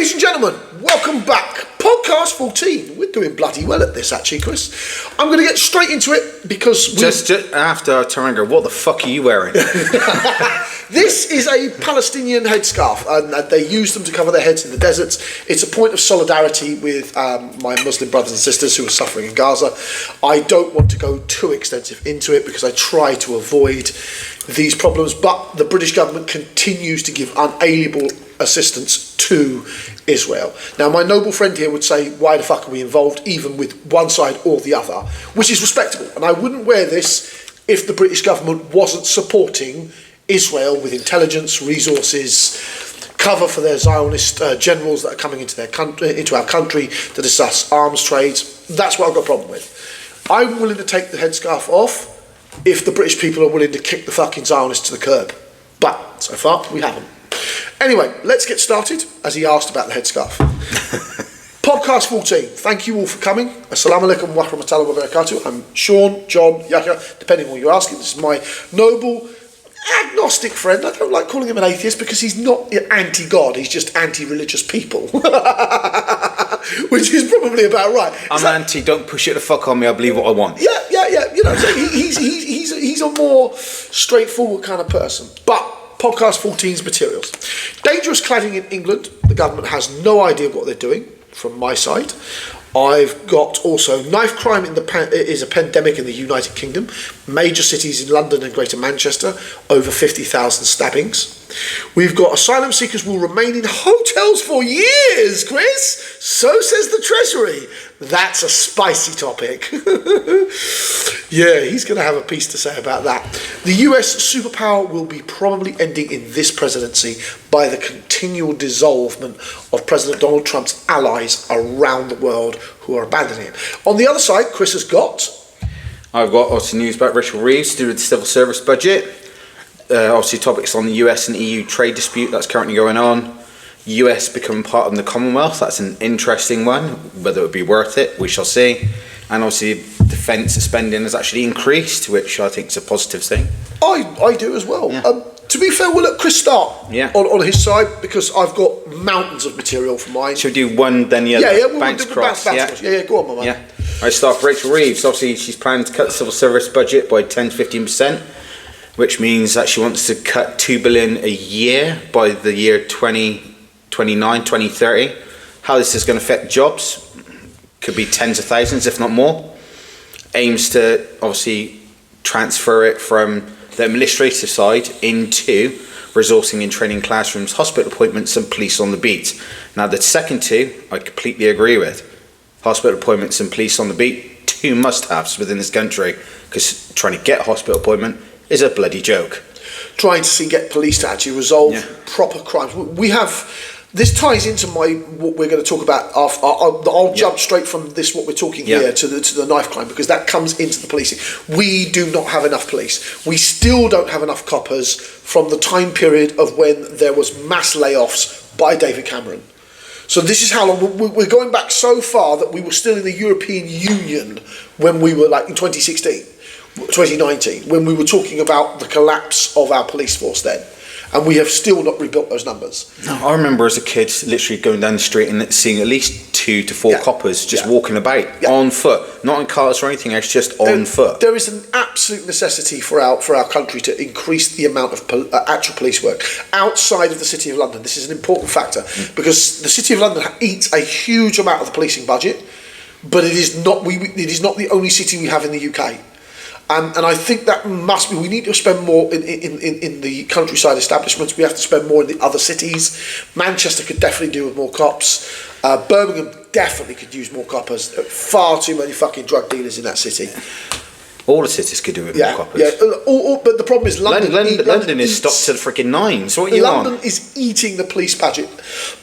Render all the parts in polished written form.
Ladies and gentlemen, welcome back. Podcast 14. We're doing bloody well at this, actually, Chris. I'm going to get straight into it because just after I turn and go, what the fuck are you wearing? This is a Palestinian headscarf, and they use them to cover their heads in the deserts. It's a point of solidarity with my Muslim brothers and sisters who are suffering in Gaza. I don't want to go too extensive into it because I try to avoid these problems, but the British government continues to give unalienable assistance to Israel. Now, my noble friend here would say, why the fuck are we involved, even with one side or the other, which is respectable. And I wouldn't wear this if the British government wasn't supporting Israel with intelligence, resources, cover for their Zionist generals that are coming into our country to discuss arms trades. That's what I've got a problem with. I'm willing to take the headscarf off if the British people are willing to kick the fucking Zionists to the curb. But so far, we haven't. Anyway, let's get started, as he asked about the headscarf. Podcast 14. Thank you all for coming. Assalamu alaikum wa rahmatullahi wa barakatuh. I'm Sean, John, Yahya, depending on what you're asking. This is my noble, agnostic friend. I don't like calling him an atheist because he's not anti-God, he's just anti-religious people. Which is probably about right. Don't push it the fuck on me, I believe what I want. Yeah. You know, so he's a more straightforward kind of person. But Podcast 14's materials. Dangerous cladding in England. The government has no idea what they're doing, from my side. I've got also knife crime is a pandemic in the United Kingdom. Major cities in London and Greater Manchester, over 50,000 stabbings. We've got asylum seekers will remain in hotels for years, Chris. So says the Treasury. That's a spicy topic. Yeah, he's going to have a piece to say about that. The US superpower will be probably ending in this presidency by the continual dissolvement of President Donald Trump's allies around the world who are abandoning him. On the other side, Chris has got... I've got obviously news about Rachel Reeves to do with the civil service budget. Obviously topics on the US and EU trade dispute that's currently going on. US becoming part of the Commonwealth, that's an interesting one. Whether it would be worth it, we shall see. And obviously defence spending has actually increased, which I think is a positive thing. I do as well. Yeah. To be fair, we'll let Chris start on his side because I've got mountains of material for mine. Should we do one, then the other? Yeah, bounce cross. Yeah, go on, my man. Yeah. I start with Rachel Reeves. Obviously, she's planning to cut the civil service budget by 10 to 15%, which means that she wants to cut $2 billion a year by the year 2029, 2030. How this is going to affect jobs could be tens of thousands, if not more. Aims to obviously transfer it from the administrative side into resourcing and training classrooms, hospital appointments and police on the beat. Now the second two, I completely agree with. Hospital appointments and police on the beat, two must-haves within this country, because trying to get a hospital appointment is a bloody joke. Trying to get police to actually resolve proper crimes. We have... This ties into what we're going to talk about. I'll jump straight from this, what we're talking here, to the knife crime, because that comes into the policing. We do not have enough police. We still don't have enough coppers from the time period of when there was mass layoffs by David Cameron. So this is how long, we're going back so far that we were still in the European Union when we were like in 2019, when we were talking about the collapse of our police force then. And we have still not rebuilt those numbers. No, I remember as a kid literally going down the street and seeing at least 2 to 4 coppers just walking about on foot, not in cars or anything else, just on foot. There is an absolute necessity for our country to increase the amount of actual police work outside of the City of London. This is an important factor because the City of London eats a huge amount of the policing budget, but it is not the only city we have in the UK. And I think that must be, we need to spend more in the countryside establishments. We have to spend more in the other cities. Manchester could definitely do with more cops. Birmingham definitely could use more coppers. Far too many fucking drug dealers in that city. All the cities could do with more coppers. Yeah, but the problem is London is stopped to the freaking 9s. What are you London is eating the police budget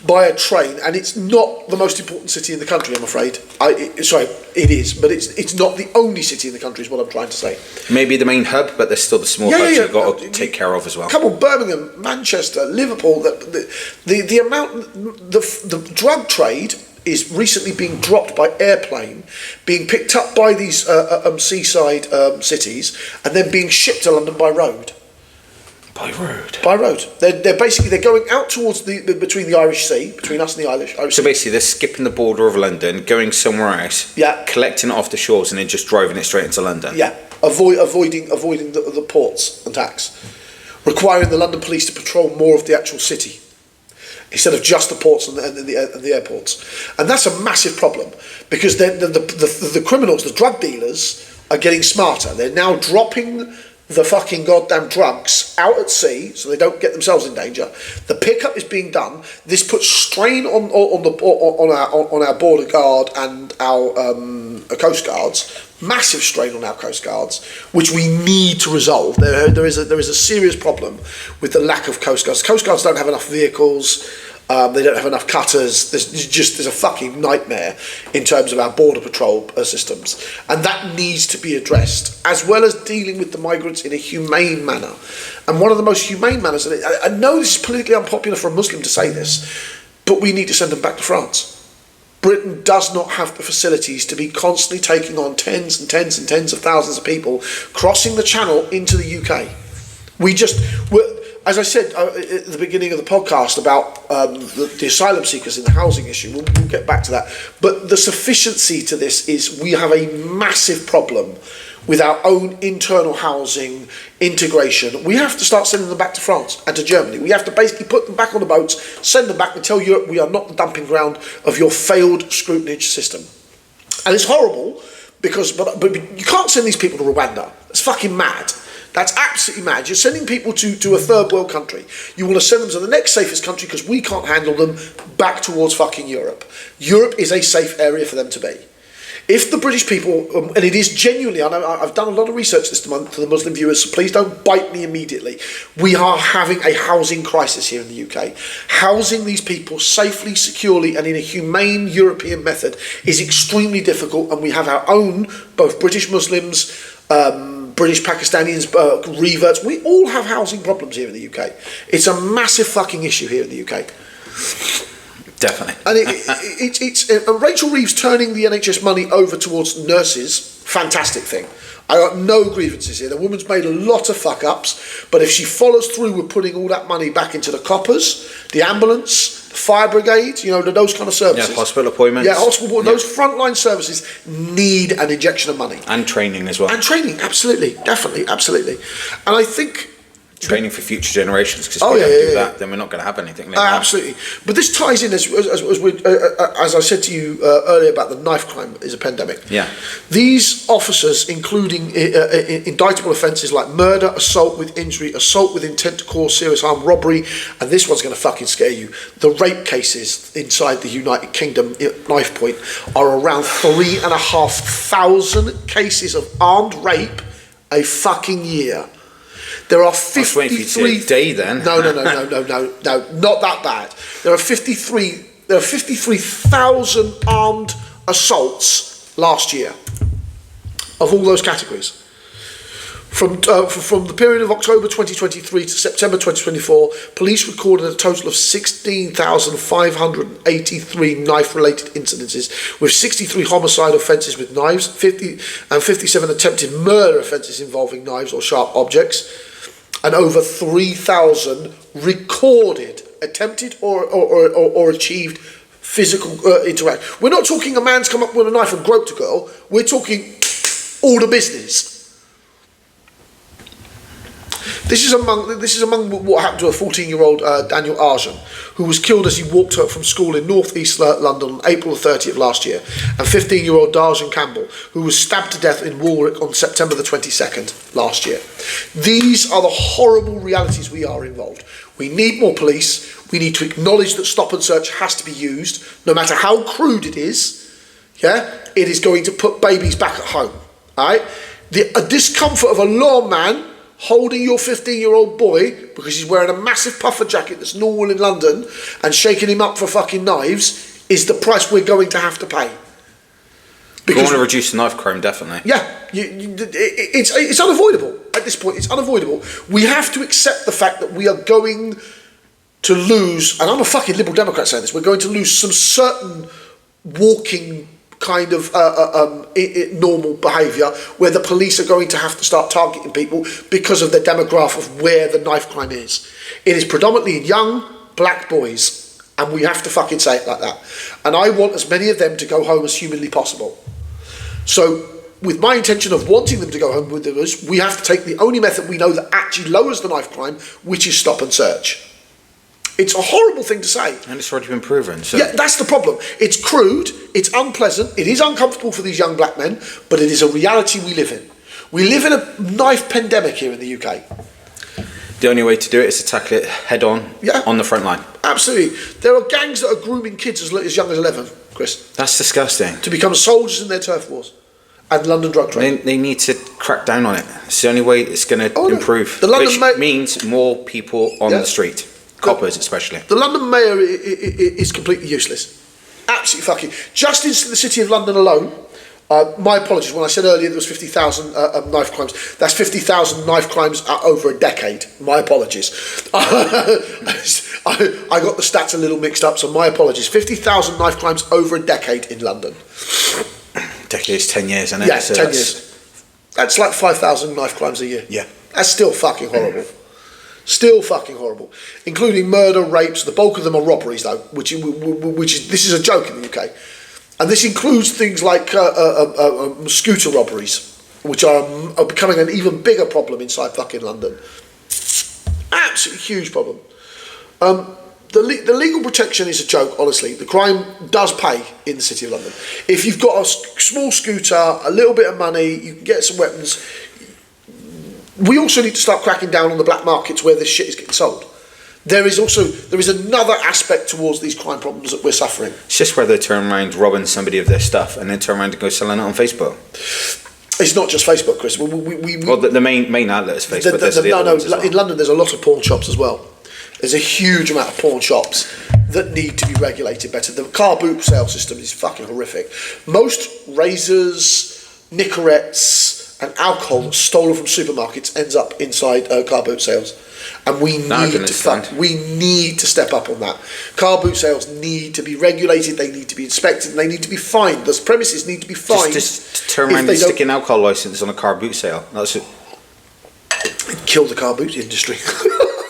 by a train, and it's not the most important city in the country, I'm afraid. It is, but it's not the only city in the country, is what I'm trying to say. Maybe the main hub, but there's still the small hubs you've got to take care of as well. Come on, Birmingham, Manchester, Liverpool. The amount, the drug trade is recently being dropped by airplane, being picked up by these seaside cities, and then being shipped to London by road. By road. By road. They're basically going out towards between the Irish Sea, between us and the Irish So Sea. basically, they're skipping the border of London, going somewhere else, Yeah. collecting it off the shores, and then just driving it straight into London. Yeah, avoiding the ports and tax, requiring the London police to patrol more of the actual city instead of just the ports and the airports, and that's a massive problem because the criminals, the drug dealers, are getting smarter. They're now dropping the fucking goddamn drugs out at sea so they don't get themselves in danger. The pickup is being done. This puts strain on our border guard and our coast guards. Massive strain on our coast guards, which we need to resolve. There is a serious problem with the lack of coast guards. Coast guards don't have enough vehicles. They don't have enough cutters. There's a fucking nightmare in terms of our border patrol systems, and that needs to be addressed, as well as dealing with the migrants in a humane manner. And one of the most humane manners, and I know this is politically unpopular for a Muslim to say this, but we need to send them back to France. Britain does not have the facilities to be constantly taking on tens and tens and tens of thousands of people crossing the channel into the UK. As I said at the beginning of the podcast about the asylum seekers in the housing issue, we'll get back to that. But the sufficiency to this is we have a massive problem with our own internal housing integration. We have to start sending them back to France and to Germany. We have to basically put them back on the boats, send them back and tell Europe we are not the dumping ground of your failed scrutinage system. And it's horrible because but you can't send these people to Rwanda. It's fucking mad. That's absolutely mad. You're sending people to a third world country. You want to send them to the next safest country because we can't handle them, back towards fucking Europe. Europe is a safe area for them to be. If the British people, and it is genuinely, I know I've done a lot of research this month to the Muslim viewers, so please don't bite me immediately. We are having a housing crisis here in the UK. Housing these people safely, securely, and in a humane European method is extremely difficult, and we have our own, both British Muslims, British Pakistanis, reverts. We all have housing problems here in the UK. It's a massive fucking issue here in the UK. Definitely. And it's Rachel Reeves turning the NHS money over towards nurses, fantastic thing. I got no grievances here. The woman's made a lot of fuck ups, but if she follows through with putting all that money back into the coppers, the ambulance, the fire brigade, you know, those kind of services. Yeah, hospital appointments. Yeah, hospital. Those frontline services need an injection of money. And training as well. And training, absolutely, definitely, absolutely. And I think training for future generations, because if we don't do that, then we're not going to have anything like that. Absolutely. But this ties in, as I said to you earlier about the knife crime is a pandemic. Yeah. These officers, including indictable offences like murder, assault with injury, assault with intent to cause serious harm, robbery, and this one's going to fucking scare you, the rape cases inside the United Kingdom, knife point, are around 3,500 cases of armed rape a fucking year. There are 53 a day then. No, not that bad. There are 53,000 armed assaults last year of all those categories. From the period of October 2023 to September 2024, police recorded a total of 16,583 knife-related incidences, with 63 homicide offences with knives, 57 attempted murder offences involving knives or sharp objects, and over 3,000 recorded, attempted or achieved physical interaction. We're not talking a man's come up with a knife and groped a girl. We're talking all the business. This is among what happened to a 14-year-old Daniel 𝐼𝐻𝐿, who was killed as he walked home from school in North East London on April 30th last year, and 15-year-old 𝐬𝐮𝐬𝐫𝐿 Campbell, who was stabbed to death in Warwick on September the 22nd last year. These are the horrible realities we are involved. We need more police. We need to acknowledge that stop and search has to be used, no matter how crude it is. Yeah, it is going to put babies back at home. All right, the discomfort of a lawman holding your 15-year-old boy because he's wearing a massive puffer jacket that's normal in London and shaking him up for fucking knives is the price we're going to have to pay. We want to reduce the knife crime, definitely. Yeah, it's unavoidable at this point. It's unavoidable. We have to accept the fact that we are going to lose, and I'm a fucking Liberal Democrat saying this, we're going to lose some certain walking kind of normal behaviour where the police are going to have to start targeting people because of the demographic of where the knife crime is. It is predominantly in young black boys, and we have to fucking say it like that. And I want as many of them to go home as humanly possible. So with my intention of wanting them to go home with us, we have to take the only method we know that actually lowers the knife crime, which is stop and search. It's a horrible thing to say. And it's already been proven. So. Yeah, that's the problem. It's crude, it's unpleasant, it is uncomfortable for these young black men, but it is a reality we live in. We live in a knife pandemic here in the UK. The only way to do it is to tackle it head on, on the front line. Absolutely. There are gangs that are grooming kids as young as 11, Chris. That's disgusting. To become soldiers in their turf wars. And London drug trade. They need to crack down on it. It's the only way it's going to improve. The London which means more people on the street. Coppers especially. The London mayor is completely useless. Absolutely fucking. Just in the city of London alone, my apologies, when I said earlier there was 50,000 knife crimes, that's 50,000 knife crimes over a decade. My apologies. I got the stats a little mixed up, so my apologies. 50,000 knife crimes over a decade in London. Decade's 10 years, isn't it? Yeah, so 10 years. That's like 5,000 knife crimes a year. Yeah. That's still fucking horrible. Still fucking horrible. Including murder, rapes. The bulk of them are robberies, though, which is this is a joke in the UK. And this includes things like scooter robberies, which are becoming an even bigger problem inside fucking London. Absolutely huge problem. The legal protection is a joke, honestly. The crime does pay in the City of London. If you've got a small scooter, a little bit of money, you can get some weapons. We also need to start cracking down on the black markets where this shit is getting sold. There is another aspect towards these crime problems that we're suffering. It's just where they turn around robbing somebody of their stuff and then turn around and go selling it on Facebook. It's not just Facebook, Chris. Well, the main outlet is Facebook. In London there's a lot of pawn shops as well. There's a huge amount of pawn shops that need to be regulated better. The car boot sale system is fucking horrific. Most razors, Nicorettes and alcohol that's stolen from supermarkets ends up inside car boot sales. And we need to step up on that. Car boot sales need to be regulated, they need to be inspected, and they need to be fined. Those premises need to be fined. Just to turn around and stick an alcohol licence on a car boot sale. That's it. Kill the car boot industry.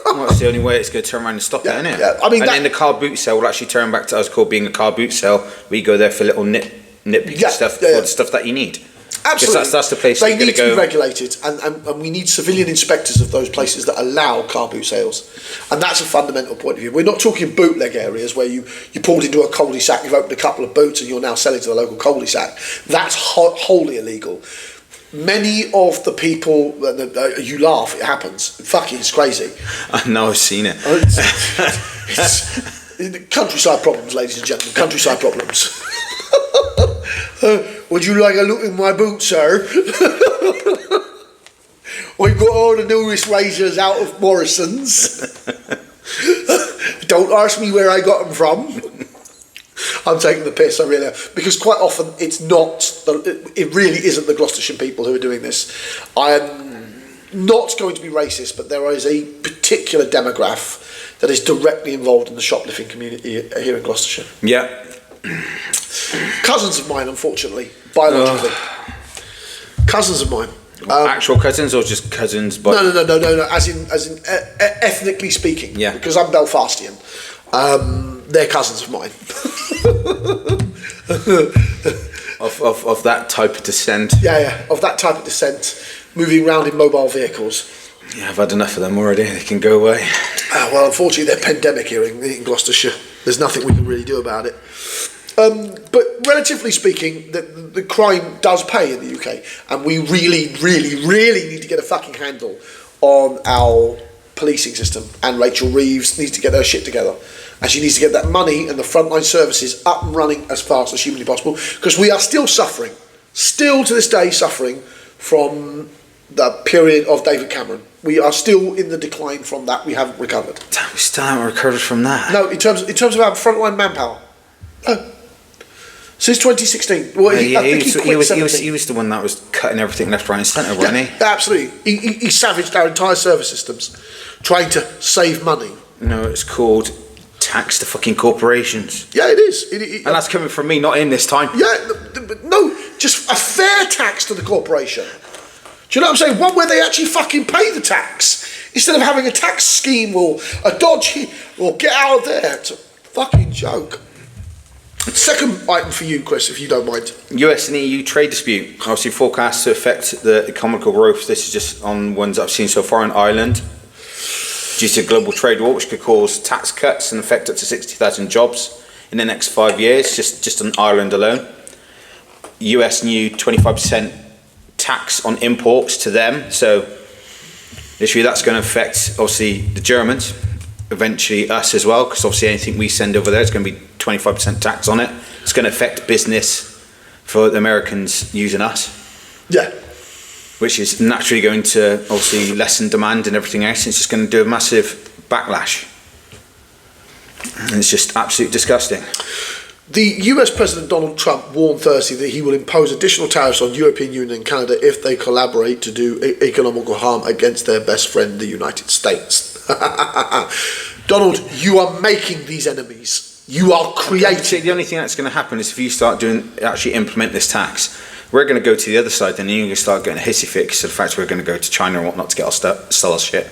Well, that's the only way it's going to turn around and stop it, isn't it? Yeah. I mean, and then the car boot sale will actually turn back to us called being a car boot sale. We go there for little nitpicky stuff, for the stuff that you need. Absolutely. That's the place they need to be regulated, and we need civilian inspectors of those places that allow car boot sales. And that's a fundamental point of view. We're not talking bootleg areas where you pulled into a cul-de-sac, you've opened a couple of boots and you're now selling to the local cul-de-sac. That's wholly illegal. Many of the people, you laugh, it happens. Fucking, it's crazy. I know, I've seen it. It's countryside problems, ladies and gentlemen. Countryside problems. Would you like a look in my boot, sir? I've got all the newest razors out of Morrison's. Don't ask me where I got them from. I'm taking the piss, I really am. Because quite often it really isn't the Gloucestershire people who are doing this. I am not going to be racist, but there is a particular demographic that is directly involved in the shoplifting community here in Gloucestershire. Yeah. Cousins of mine, unfortunately, biologically. Cousins of mine. Actual cousins or just cousins? No. As in ethnically speaking. Yeah. Because I'm Belfastian. They're cousins of mine. of that type of descent. Yeah. Of that type of descent, moving around in mobile vehicles. Yeah, I've had enough of them already. They can go away. Well, unfortunately, they're pandemic here in Gloucestershire. There's nothing we can really do about it. But relatively speaking, the crime does pay in the UK, and we really, really, really need to get a fucking handle on our policing system. And Rachel Reeves needs to get her shit together, and she needs to get that money and the frontline services up and running as fast as humanly possible, because we are still to this day suffering from the period of David Cameron. We are still in the decline from that. We haven't recovered. Damn, we still haven't recovered from that. No, in terms of our frontline manpower. No. Since 2016. Well, he was the one that was cutting everything left, right and centre, wasn't he? Absolutely. He savaged our entire service systems, trying to save money. No, it's called tax the fucking corporations. Yeah, it is. And that's coming from me, not him this time. Yeah, but no, just a fair tax to the corporation. Do you know what I'm saying? One where they actually fucking pay the tax instead of having a tax scheme or a dodgy or get out of there. It's a fucking joke. Second item for you, Chris, if you don't mind. US and EU trade dispute, obviously forecast to affect the economical growth. This is just on ones I've seen so far in Ireland. Due to global trade war, which could cause tax cuts and affect up to 60,000 jobs in the next 5 years, just on Ireland alone. US and EU 25% tax on imports to them, so literally that's going to affect obviously the Germans, eventually us as well, because obviously anything we send over there is going to be 25% tax on it. It's going to affect business for the Americans using us. Yeah. Which is naturally going to obviously lessen demand and everything else. It's just going to do a massive backlash. And it's just absolutely disgusting. The US President Donald Trump warned Thursday that he will impose additional tariffs on European Union and Canada if they collaborate to do economical harm against their best friend, the United States. Donald, you are making these enemies. You are creating. The only thing that's going to happen is if you start actually implement this tax, we're going to go to the other side, then you're going to start getting a hissy fit because of the fact we're going to go to China and whatnot to get our sell our shit.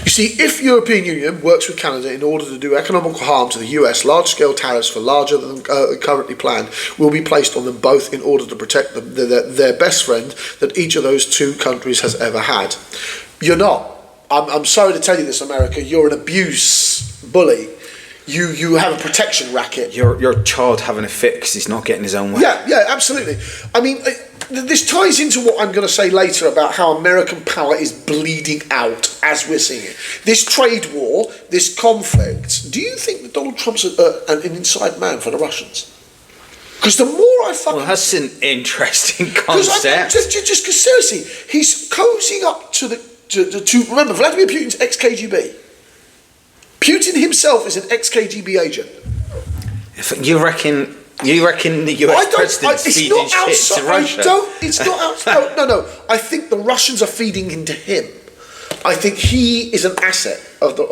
You see, if European Union works with Canada in order to do economical harm to the US, large-scale tariffs for larger than currently planned will be placed on them both in order to protect their best friend that each of those two countries has ever had. You're not. I'm sorry to tell you this, America. You're an abuse bully. You have a protection racket. Your child having a fit because he's not getting his own way. Yeah, absolutely. I mean, this ties into what I'm going to say later about how American power is bleeding out as we're seeing it. This trade war, this conflict. Do you think that Donald Trump's an inside man for the Russians? Because the more I fucking... Well, that's an interesting concept. Just because seriously, he's cozying up to remember, Vladimir Putin's ex-KGB. Putin himself is an ex-KGB agent. You reckon the US president's feeding shit to Russia? It's not outside. No. I think the Russians are feeding into him. I think he is an asset of the.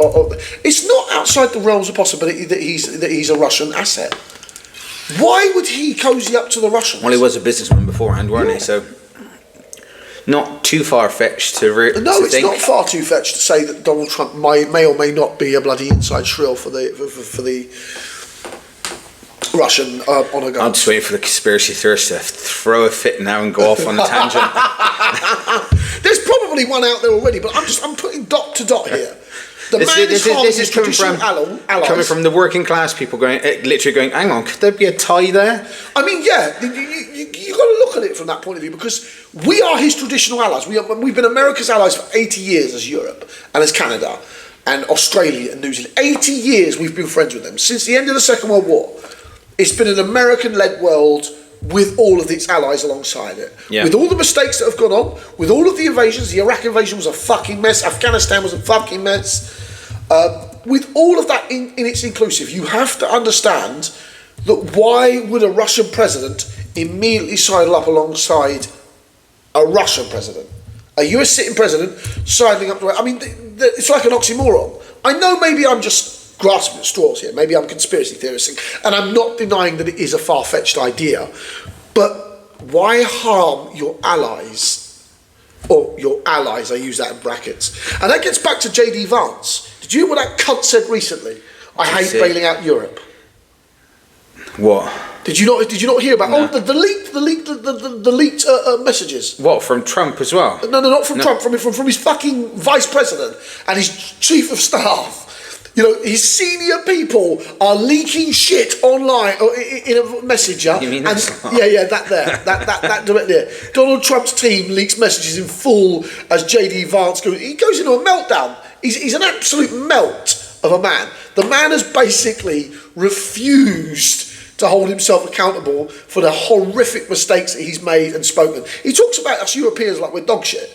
It's not outside the realms of possibility that he's a Russian asset. Why would he cozy up to the Russians? Well, he was a businessman beforehand, weren't he? So not too far-fetched to think. No, it's not far too fetched to say that Donald Trump may or may not be a bloody inside shrill for the Russian oligarchs. I'm just waiting for the conspiracy theorists to throw a fit now and go off on a tangent. There's probably one out there already, but I'm putting dot to dot here. This is coming from the working class people literally going, hang on, could there be a tie there? I mean, yeah, you've got to look at it from that point of view because we are his traditional allies. We've been America's allies for 80 years as Europe and as Canada and Australia and New Zealand. 80 years we've been friends with them. Since the end of the Second World War, it's been an American-led world with all of its allies alongside it. Yeah. With all the mistakes that have gone on, with all of the invasions, the Iraq invasion was a fucking mess, Afghanistan was a fucking mess. With all of that in its inclusive, you have to understand that why would a Russian president immediately sidle up alongside a Russian president? A US sitting president sidling up to... I mean, it's like an oxymoron. I know maybe I'm just grasping at straws here. Maybe I'm conspiracy theoristing. And I'm not denying that it is a far-fetched idea. But why harm your allies? Or your allies, I use that in brackets. And that gets back to J.D. Vance. Did you hear what that cunt said recently? I hate bailing out Europe. What? Did you not hear about? No. The leaked messages. What, from Trump as well? No, not from Trump. From his fucking vice president and his chief of staff. You know, his senior people are leaking shit online or in a messenger. You mean that? That directly there. Donald Trump's team leaks messages in full as J.D. Vance goes. He goes into a meltdown. He's an absolute melt of a man. The man has basically refused to hold himself accountable for the horrific mistakes that he's made and spoken. He talks about us Europeans like we're dog shit.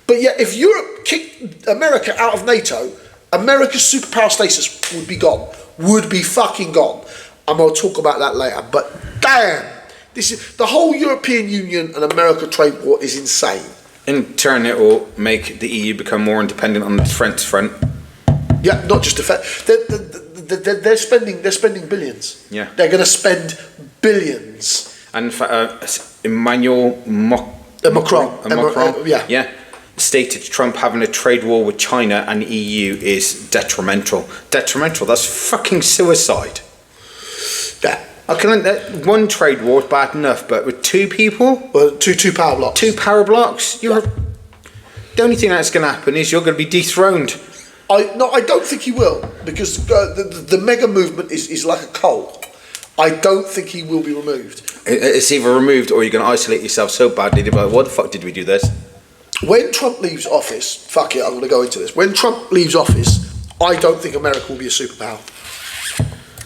But yet, if Europe kicked America out of NATO, America's superpower status would be gone. Would be fucking gone. I'm going to talk about that later. But damn, this is the whole European Union and America trade war is insane. In turn, it will make the EU become more independent on the defence front. Yeah, not just defence. they're spending billions. Yeah. They're going to spend billions. And Emmanuel Macron, yeah, stated Trump having a trade war with China and the EU is detrimental. Detrimental. That's fucking suicide. Yeah. I can one trade war is bad enough, but with two people, Well, two power blocks. two power blocks, the only thing that's going to happen is you're going to be dethroned. I don't think he will, because the mega movement is like a coal. I don't think he will be removed. It's either removed or you're going to isolate yourself so badly. They'll be like, what the fuck did we do this? When Trump leaves office, fuck it, I'm going to go into this. When Trump leaves office, I don't think America will be a superpower.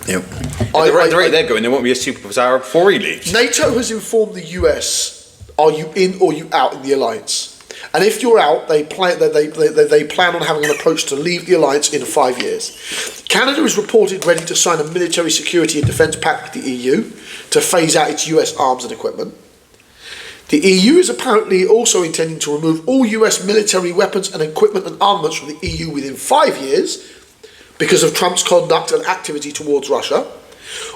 Yep. The rate they're going, there won't be a superpower before he leaves. NATO has informed the US, are you in or you out in the alliance? And if you're out, they plan on having an approach to leave the alliance in 5 years. Canada is reported ready to sign a military security and defence pact with the EU to phase out its US arms and equipment. The EU is apparently also intending to remove all US military weapons and equipment and armaments from the EU within 5 years because of Trump's conduct and activity towards Russia.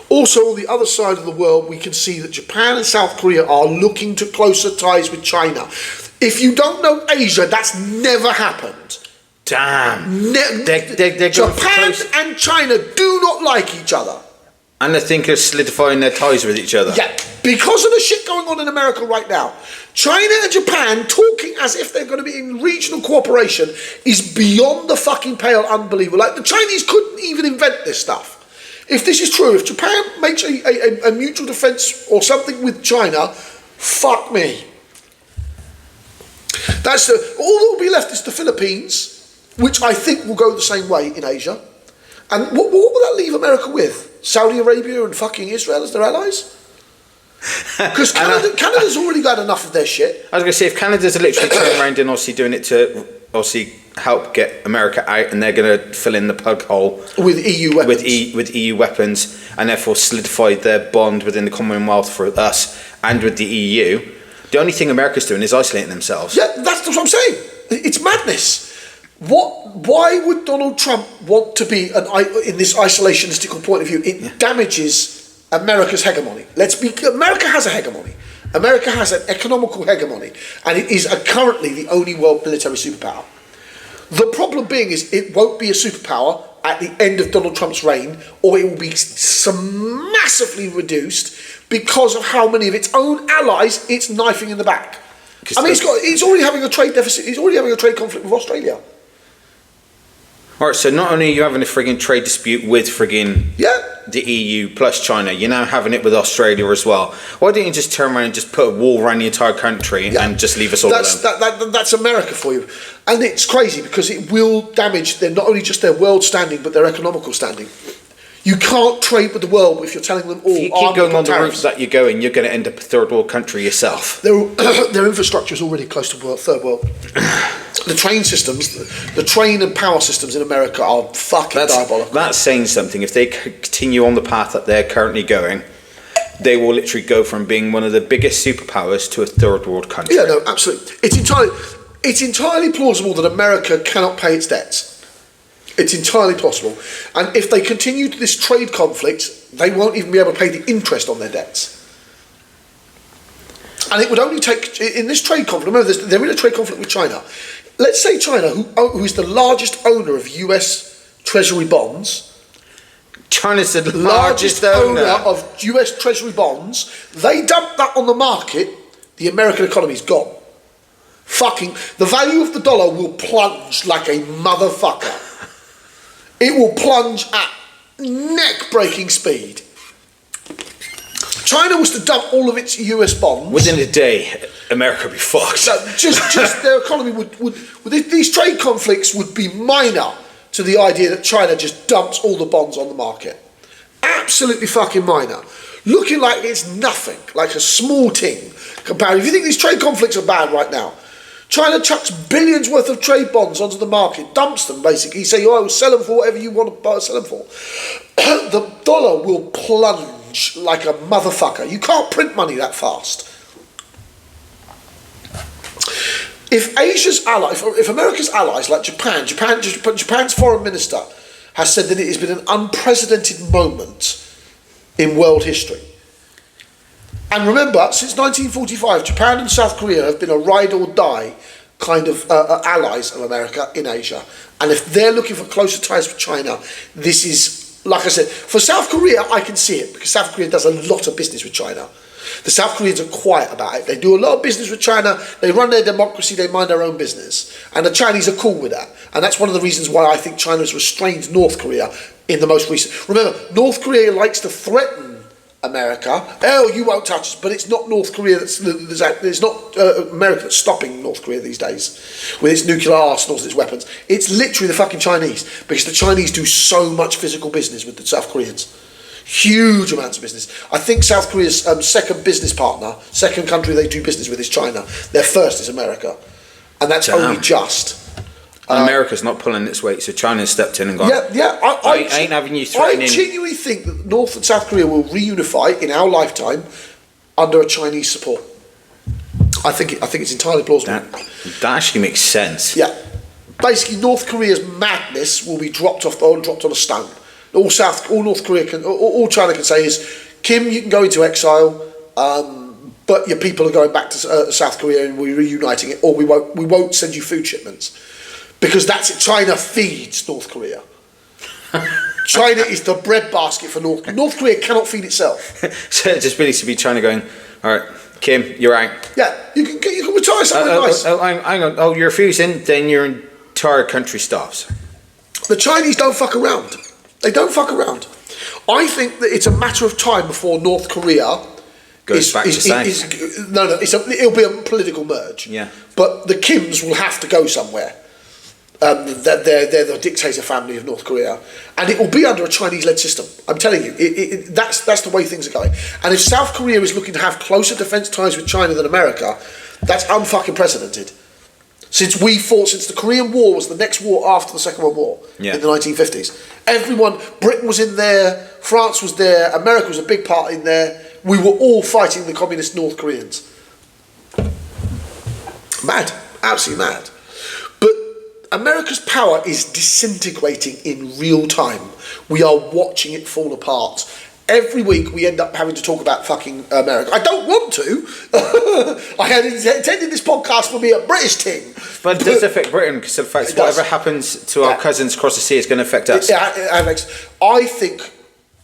Also, on the other side of the world, we can see that Japan and South Korea are looking to closer ties with China. If you don't know Asia, that's never happened. Damn. They're Japan and China do not like each other. And they think of solidifying their ties with each other. Yeah, because of the shit going on in America right now. China and Japan talking as if they're going to be in regional cooperation is beyond the fucking pale unbelievable. Like, the Chinese couldn't even invent this stuff. If this is true, if Japan makes a mutual defence or something with China, fuck me. All that will be left is the Philippines, which I think will go the same way in Asia. And what will that leave America with? Saudi Arabia and fucking Israel as their allies? Because Canada's already got enough of their shit. I was going to say, if Canada's literally turning around and obviously doing it to obviously help get America out, and they're going to fill in the plug hole with EU weapons, with EU weapons, and therefore solidify their bond within the Commonwealth for us and with the EU. The only thing America's doing is isolating themselves. Yeah, that's what I'm saying. It's madness. Why would Donald Trump want to be in this isolationistic point of view? It damages America's hegemony. America has a hegemony. America has an economical hegemony, and it is currently the only world military superpower. The problem being is it won't be a superpower at the end of Donald Trump's reign, or it will be massively reduced because of how many of its own allies it's knifing in the back. I mean, it's already having a trade deficit. It's already having a trade conflict with Australia. Alright, so not only are you having a frigging trade dispute with frigging the EU plus China, you're now having it with Australia as well. Why don't you just turn around and just put a wall around the entire country and just leave us all alone? That's America for you. And it's crazy because it will damage not only just their world standing, but their economical standing. You can't trade with the world if you're telling them all. If you keep going on the route that you're going, you're going to end up a third world country yourself. Their infrastructure is already close to third world. The train systems, the train and power systems in America are fucking diabolical. That's saying something. If they continue on the path that they're currently going, they will literally go from being one of the biggest superpowers to a third world country. Yeah, no, absolutely. It's entirely plausible that America cannot pay its debts. It's entirely possible. And if they continue this trade conflict, they won't even be able to pay the interest on their debts. And it would only take, in this trade conflict, remember they're in a trade conflict with China. Let's say China, who is the largest owner of US Treasury bonds, China's the largest owner of US Treasury bonds, they dump that on the market, the American economy's gone. The value of the dollar will plunge like a motherfucker. It will plunge at neck-breaking speed. China was to dump all of its US bonds. Within a day, America would be fucked. So just their economy would these trade conflicts would be minor to the idea that China just dumps all the bonds on the market. Absolutely fucking minor. Looking like it's nothing, like a small thing compared. If you think these trade conflicts are bad right now, China chucks billions worth of trade bonds onto the market, dumps them basically. You say, oh, sell them for whatever you want to sell them for. The dollar will plunge like a motherfucker. You can't print money that fast. If Asia's allies, if America's allies like Japan's foreign minister has said that it has been an unprecedented moment in world history. And remember, since 1945, Japan and South Korea have been a ride or die kind of allies of America in Asia. And if they're looking for closer ties with China, this is, like I said, for South Korea, I can see it because South Korea does a lot of business with China. The South Koreans are quiet about it. They do a lot of business with China. They run their democracy. They mind their own business. And the Chinese are cool with that. And that's one of the reasons why I think China has restrained North Korea in the most recent. Remember, North Korea likes to threaten America. Oh, you won't touch us. But it's not North Korea it's not America that's stopping North Korea these days with its nuclear arsenals, its weapons. It's literally the fucking Chinese, because the Chinese do so much physical business with the South Koreans. Huge amounts of business. I think South Korea's second business partner, second country they do business with, is China. Their first is America. And that's only just. America's not pulling its weight, so China's stepped in and gone, I ain't having you threatening. I genuinely think that North and South Korea will reunify in our lifetime under a Chinese support. I think it's entirely plausible. That actually makes sense. Yeah. Basically, North Korea's madness will be dropped on a stone. All North Korea all China can say is, Kim, you can go into exile, but your people are going back to South Korea and we're reuniting it, or we won't send you food shipments. Because that's it. China feeds North Korea. China is the breadbasket for North Korea. North Korea cannot feed itself. So it just really should be China going, all right, Kim, you're out. Yeah, you can retire somewhere nice. Hang on. Oh, you're refusing, then your entire country stops. The Chinese don't fuck around. They don't fuck around. I think that it's a matter of time before North Korea goes back to South. It'll be a political merge. Yeah. But the Kims will have to go somewhere. They're the dictator family of North Korea, and it will be under a Chinese-led system. I'm telling you, that's the way things are going. And if South Korea is looking to have closer defence ties with China than America, that's unfucking precedented. Since the Korean War was the next war after the Second World War in the 1950s, Britain was in there, France was there, America was a big part in there. We were all fighting the communist North Koreans. Mad, absolutely mad. America's power is disintegrating in real time. We are watching it fall apart. Every week we end up having to talk about fucking America. I don't want to. I had intended this podcast to be a British thing. But it does affect Britain, because of the fact whatever happens to our cousins across the sea is going to affect us. I think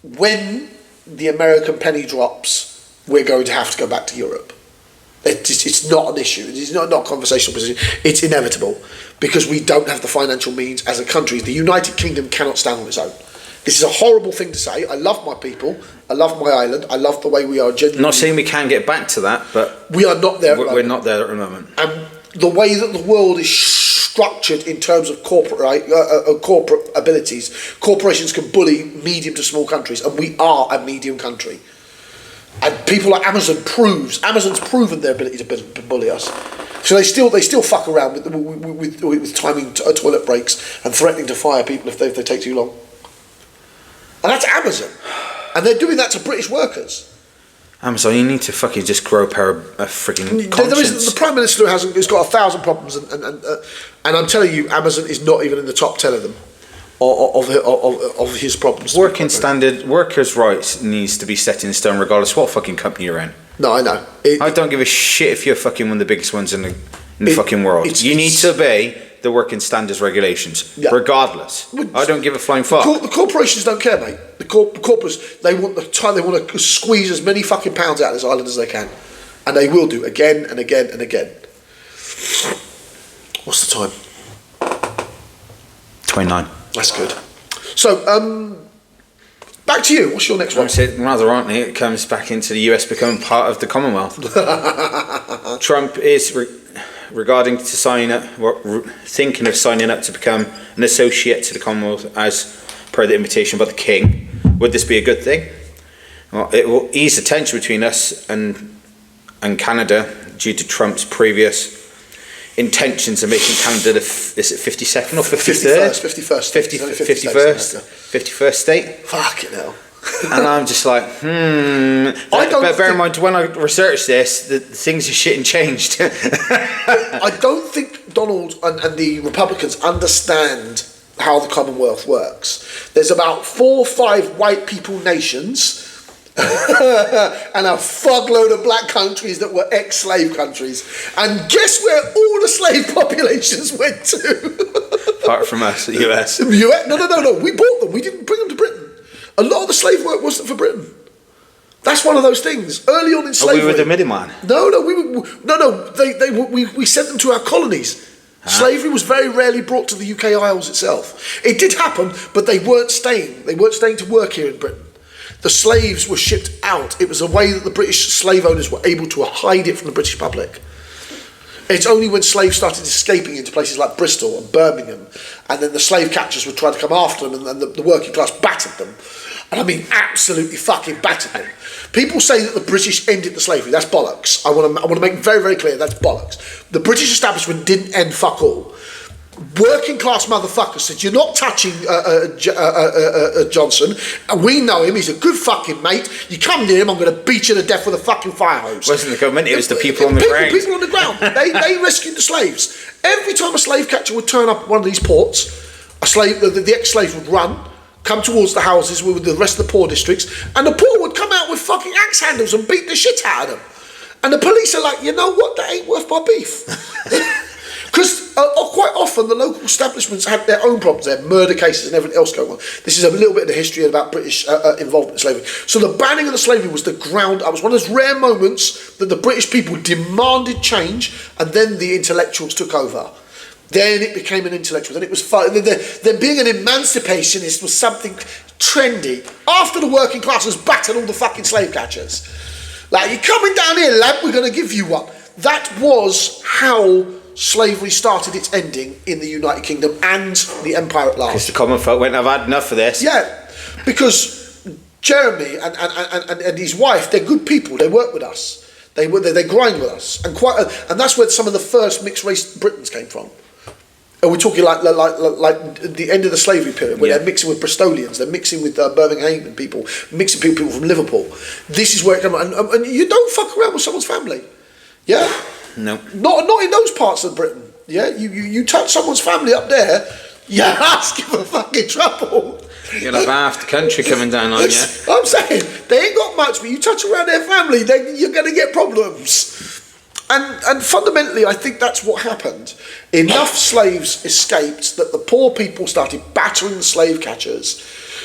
when the American penny drops, we're going to have to go back to Europe. It's not an issue. It's not a conversational position. It's inevitable, because we don't have the financial means as a country. The United Kingdom cannot stand on its own. This is a horrible thing to say. I love my people. I love my island. I love the way we are genuinely. Not saying we can get back to that, but we are not there. We're not there at the moment. And the way that the world is structured in terms of corporate abilities, corporations can bully medium to small countries, and we are a medium country. And people like Amazon's proven their ability to bully us. So they still fuck around with timing toilet breaks and threatening to fire people if they take too long. And that's Amazon. And they're doing that to British workers. Amazon, you need to fucking just grow a pair of freaking conscience. The Prime Minister has got 1,000 problems, and I'm telling you, Amazon is not even in the top 10 of them. Of his problems. Workers' rights needs to be set in stone regardless what fucking company you're in. No, I know. I don't give a shit if you're fucking one of the biggest ones in the fucking world. You need to obey the working standards regulations, regardless. I don't give a flying fuck. The corporations don't care, mate. The corporates, they want to squeeze as many fucking pounds out of this island as they can, and they will do again and again and again. What's the time? 29. That's good. So, back to you. What's your next one? Rather ironically, it comes back into the US becoming part of the Commonwealth. Trump is thinking of signing up to become an associate to the Commonwealth as per the invitation by the King. Would this be a good thing? Well, it will ease the tension between us and Canada due to Trump's previous intentions of making Canada the 52nd or 53rd? 51st state. Fucking hell. And I'm just like, But bear in mind, when I researched this, the things are shit and changed. I don't think Donald and the Republicans understand how the Commonwealth works. There's about 4 or 5 white people nations and a fuckload of black countries that were ex-slave countries. And guess where all the slave populations went to? Apart from us, the US. No. We bought them. We didn't bring them to Britain. A lot of the slave work wasn't for Britain. That's one of those things. Early on in slavery, we were the middleman. We sent them to our colonies. Slavery was very rarely brought to the UK Isles itself. It did happen, but they weren't staying. They weren't staying to work here in Britain. The slaves were shipped out. It was a way that the British slave owners were able to hide it from the British public. It's only when slaves started escaping into places like Bristol and Birmingham, and then the slave catchers would try to come after them, and the working class battered them. And I mean absolutely fucking battered them. People say that the British ended the slavery. That's bollocks. I want to make very, very clear that's bollocks. The British establishment didn't end fuck all. Working class motherfuckers said, you're not touching Johnson, and we know him, he's a good fucking mate, you come near him, I'm going to beat you to death with a fucking fire hose. It wasn't the government, it was the people on the ground. People on the ground. They rescued the slaves. Every time a slave catcher would turn up at one of these ports, the ex-slaves would run, come towards the houses with the rest of the poor districts, and the poor would come out with fucking axe handles and beat the shit out of them. And the police are like, you know what, that ain't worth my beef. Because quite often the local establishments had their own problems. They had murder cases and everything else going on. This is a little bit of the history about British involvement in slavery. So the banning of the slavery was the ground. It was one of those rare moments that the British people demanded change, and then the intellectuals took over. Then it became an intellectual. Then it was fun. Then being an emancipationist was something trendy. After the working class has battered all the fucking slave catchers. Like, you're coming down here, lad, we're going to give you one. That was how slavery started its ending in the United Kingdom and the Empire at last. Because the common folk went, I've had enough of this. Yeah, because Jeremy and his wife, they're good people. They work with us. They grind with us, and that's where some of the first mixed race Britons came from. And we're talking like the end of the slavery period, where they're mixing with Bristolians, they're mixing with Birmingham people, mixing people from Liverpool. This is where it comes from. And you don't fuck around with someone's family. Yeah? No. Not in those parts of Britain. Yeah? You touch someone's family up there, you're asking for fucking trouble. You'll have half the country coming down on you. I'm saying, they ain't got much, but you touch around their family, then you're going to get problems. And fundamentally, I think that's what happened. Enough slaves escaped that the poor people started battering the slave catchers,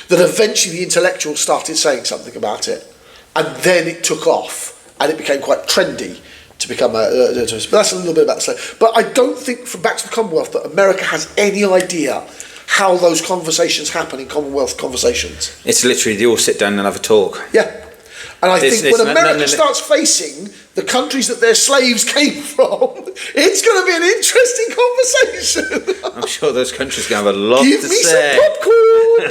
that eventually the intellectuals started saying something about it. And then it took off, and it became quite trendy to become but that's a little bit about the slave. But I don't think, from back to the Commonwealth, that America has any idea how those conversations happen in Commonwealth conversations. It's literally, they all sit down and have a talk. Yeah. And I think when America starts facing the countries that their slaves came from, it's going to be an interesting conversation. I'm sure those countries are going to have a lot Give to me say. some popcorn.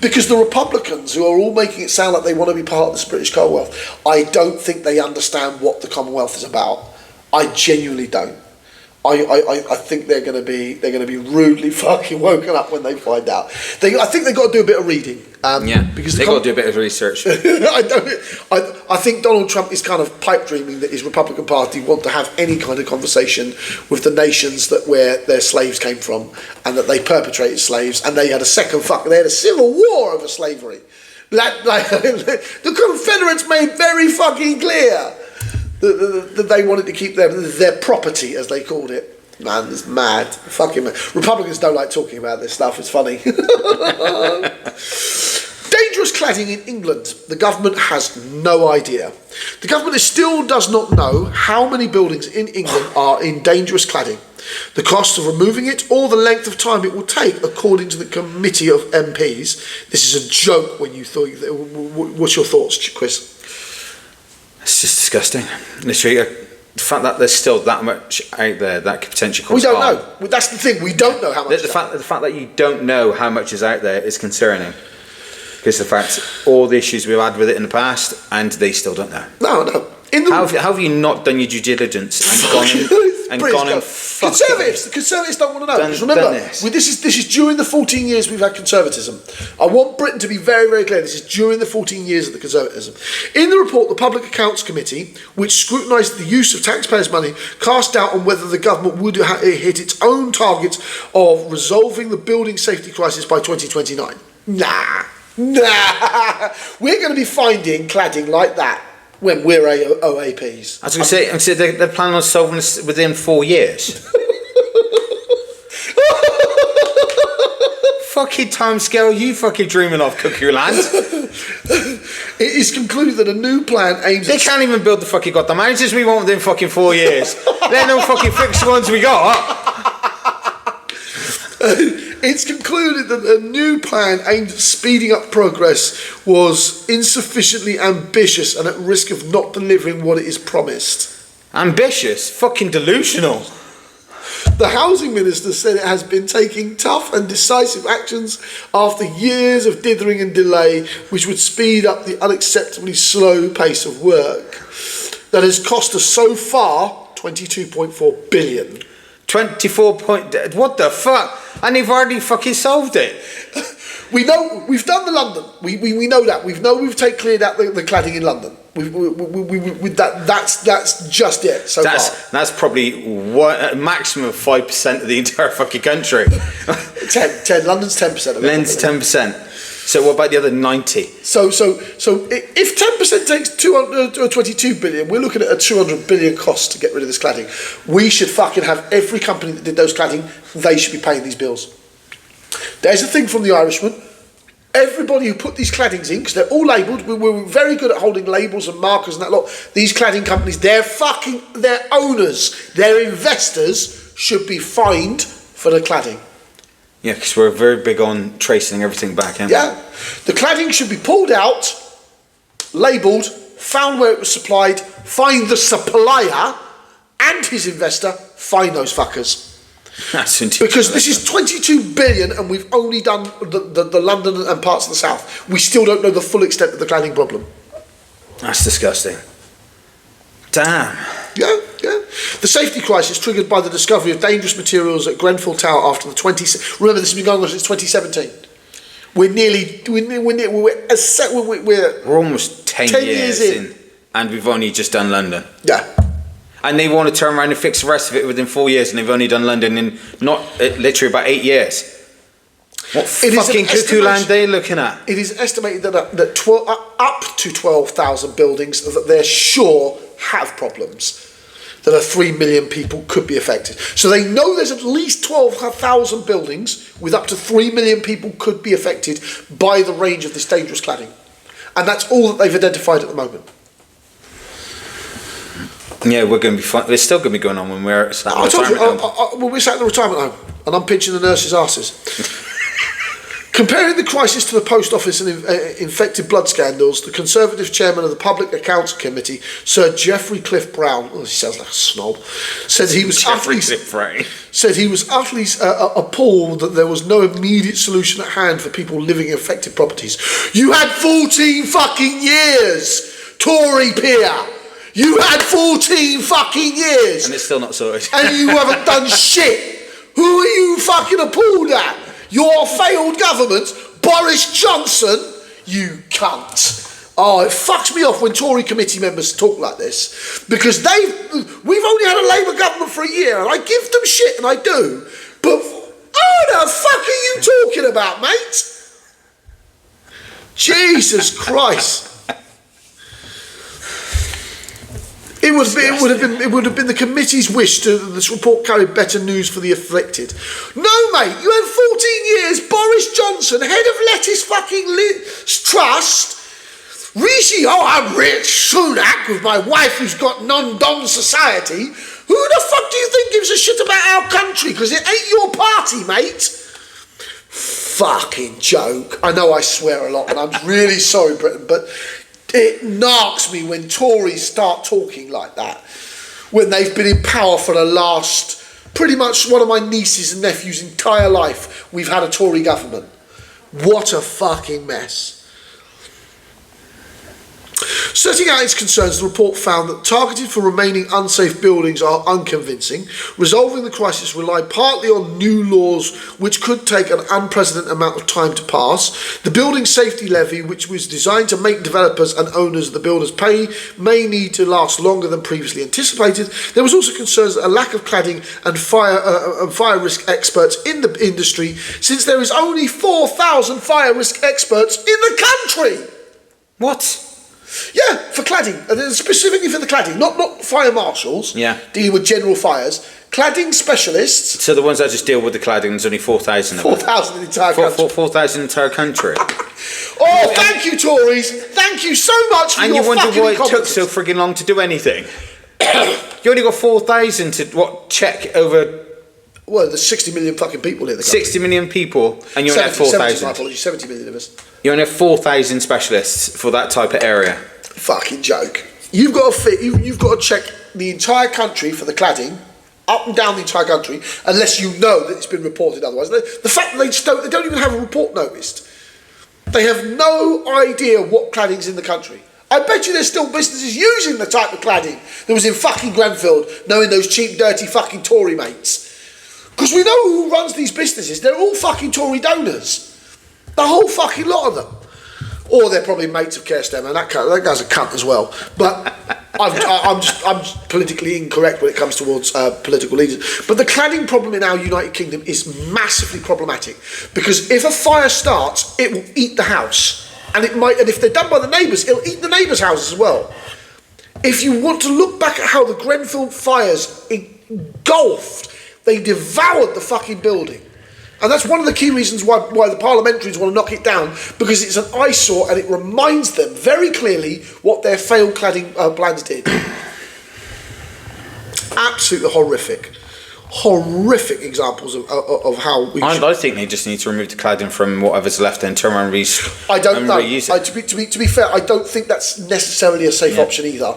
Because the Republicans, who are all making it sound like they want to be part of this British Commonwealth, I don't think they understand what the Commonwealth is about. I genuinely don't. I think they're going to be rudely fucking woken up when they find out. I think they've got to do a bit of reading. Because they've got to do a bit of research. I think Donald Trump is kind of pipe dreaming that his Republican Party want to have any kind of conversation with the nations where their slaves came from, and that they perpetrated slaves, and they had a civil war over slavery. The Confederates made very fucking clear that they wanted to keep their property, as they called it. Man, it's mad. Fucking mad. Republicans don't like talking about this stuff. It's funny. Dangerous cladding in England. The government has no idea. The government still does not know how many buildings in England are in dangerous cladding, the cost of removing it, or the length of time it will take, according to the committee of MPs. This is a joke. What's your thoughts, Chris? It's just disgusting. Literally, the fact that there's still that much out there that could potentially cause We don't harm. know. That's the thing. We don't know how much. The fact that you don't know how much is out there is concerning. Because the fact all the issues we've had with it in the past, and they still don't know. No. How have you not done your due diligence and gone and fucking... The Conservatives don't want to know. Because remember, this is during the 14 years we've had Conservatism. I want Britain to be very, very clear. This is during the 14 years of the Conservatism. In the report, the Public Accounts Committee, which scrutinised the use of taxpayers' money, cast doubt on whether the government would hit its own target of resolving the building safety crisis by 2029. Nah. We're going to be finding cladding like that when we're OAPs. I was going to say, they're planning on solving this within 4 years. Fucking timescale you fucking dreaming of, Cuckoo Land. It is concluded that a new plan aims... They can't even build the fucking goddamn houses we want within fucking 4 years. Let them fucking fix the ones we got. It's concluded that a new plan aimed at speeding up progress was insufficiently ambitious and at risk of not delivering what it is promised. Ambitious? Fucking delusional. The housing minister said it has been taking tough and decisive actions after years of dithering and delay, which would speed up the unacceptably slow pace of work that has cost us so far $22.4 billion. 24 point... What the fuck? And they've already fucking solved it. We know we've done the London. We know that. We've cleared out the cladding in London. That's just it. So far. That's probably a maximum of 5% of the entire fucking country. 10. London's 10%. London's 10%. So what about the other 90? So if 10% takes 222 billion, we're looking at a 200 billion cost to get rid of this cladding. We should fucking have every company that did those cladding, they should be paying these bills. There's a thing from the Irishman. Everybody who put these claddings in, because they're all labelled, we're very good at holding labels and markers and that lot. These cladding companies, their owners, their investors should be fined for the cladding. Yeah, because we're very big on tracing everything back, aren't we? Yeah. The cladding should be pulled out, labelled, found where it was supplied, find the supplier and his investor, fine those fuckers. That's because this is 22 billion and we've only done the London and parts of the south. We still don't know the full extent of the cladding problem. That's disgusting. Damn. Yeah. The safety crisis triggered by the discovery of dangerous materials at Grenfell Tower after the remember this has been going on since 2017. We're almost 10 years in and we've only just done London. Yeah. And they want to turn around and fix the rest of it within 4 years, and they've only done London in literally about 8 years. What fucking cuckoo land they looking at? It is estimated that up to 12,000 buildings that they're sure have problems, that 3 million people could be affected. So they know there's at least 12,000 buildings with up to 3 million people could be affected by the range of this dangerous cladding. And that's all that they've identified at the moment. Yeah, we're going to be fine. It's still going to be going on when we're at the retirement home. We're sat at the retirement home and I'm pinching the nurses' arses. Comparing the crisis to the post office and infected blood scandals, the Conservative chairman of the Public Accounts Committee, Sir Geoffrey Cliff Brown, he sounds like a snob, said he was utterly appalled that there was no immediate solution at hand for people living in affected properties. You had 14 fucking years, Tory peer. You had 14 fucking years. And it's still not sorted. And you haven't done shit. Who are you fucking appalled at? Your failed government, Boris Johnson, you cunt. Oh, it fucks me off when Tory committee members talk like this. Because we've only had a Labour government for a year, and I give them shit, and I do. But who the fuck are you talking about, mate? Jesus Christ. It would have been the committee's wish to this report carried better news for the afflicted. No, mate, you had 14 years. Boris Johnson, head of Lettuce fucking Trust. Rishi, I'm rich. Sunak with my wife who's got non-dom society. Who the fuck do you think gives a shit about our country? Because it ain't your party, mate. Fucking joke. I know I swear a lot, and I'm really sorry, Britain, but it knocks me when Tories start talking like that, when they've been in power for the last, pretty much one of my nieces and nephews' entire life, we've had a Tory government. What a fucking mess. Setting out its concerns, the report found that targeted for remaining unsafe buildings are unconvincing. Resolving the crisis relied partly on new laws which could take an unprecedented amount of time to pass. The building safety levy, which was designed to make developers and owners of the builders pay, may need to last longer than previously anticipated. There was also concerns that a lack of cladding and fire risk experts in the industry, since there is only 4,000 fire risk experts in the country. What? Yeah, for cladding, specifically for the cladding, not fire marshals. Yeah. Dealing with general fires, cladding specialists. So the ones that just deal with the cladding, there's only 4,000 of them. 4,000 in the entire country. 4,000 in the entire country. Oh, thank you, Tories. Thank you so much for and your you wonder fucking why it took incompetence. so frigging long to do anything. You only got 4,000 to check over. Well, there's 60 million fucking people in the country. 60 million people, and you only have 4,000. My apologies, 70 million of us. You only have 4,000 specialists for that type of area. Fucking joke. You've got to check the entire country for the cladding, up and down the entire country, unless you know that it's been reported otherwise. The fact that they don't even have a report noticed. They have no idea what cladding's in the country. I bet you there's still businesses using the type of cladding that was in fucking Grenfell, knowing those cheap, dirty fucking Tory mates. Because we know who runs these businesses. They're all fucking Tory donors. The whole fucking lot of them. Or they're probably mates of 𝐾𝐨𝐧'𝐭, and that guy's a cunt as well. But I'm just politically incorrect when it comes towards political leaders. But the cladding problem in our United Kingdom is massively problematic, because if a fire starts, it will eat the house, and if they're done by the neighbours, it'll eat the neighbours' house as well. If you want to look back at how the Grenfell fires engulfed, they devoured the fucking building. And that's one of the key reasons why the parliamentarians want to knock it down, because it's an eyesore and it reminds them very clearly what their failed cladding plans did. Absolutely horrific examples of how we. I think they just need to remove the cladding from whatever's left and turn around and reuse. I don't know. To be fair, I don't think that's necessarily a safe option either.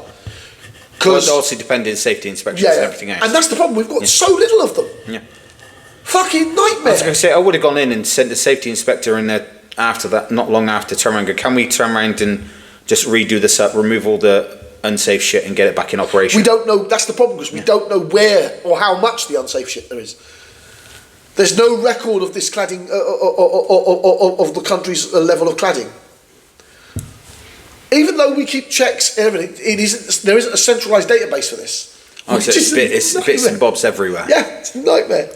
Because also depending on safety inspections and everything else. And that's the problem. We've got so little of them. Yeah. Fucking nightmare. I was going to say, I would have gone in and sent the safety inspector in there after that, not long after, turn around and go, can we turn around and just redo this up, remove all the unsafe shit and get it back in operation? We don't know, that's the problem, because we don't know where or how much the unsafe shit there is. There's no record of this cladding, of the country's level of cladding. Even though we keep checks and everything, there isn't a centralised database for this. Oh, so it's bits and bobs everywhere. Yeah, it's a nightmare.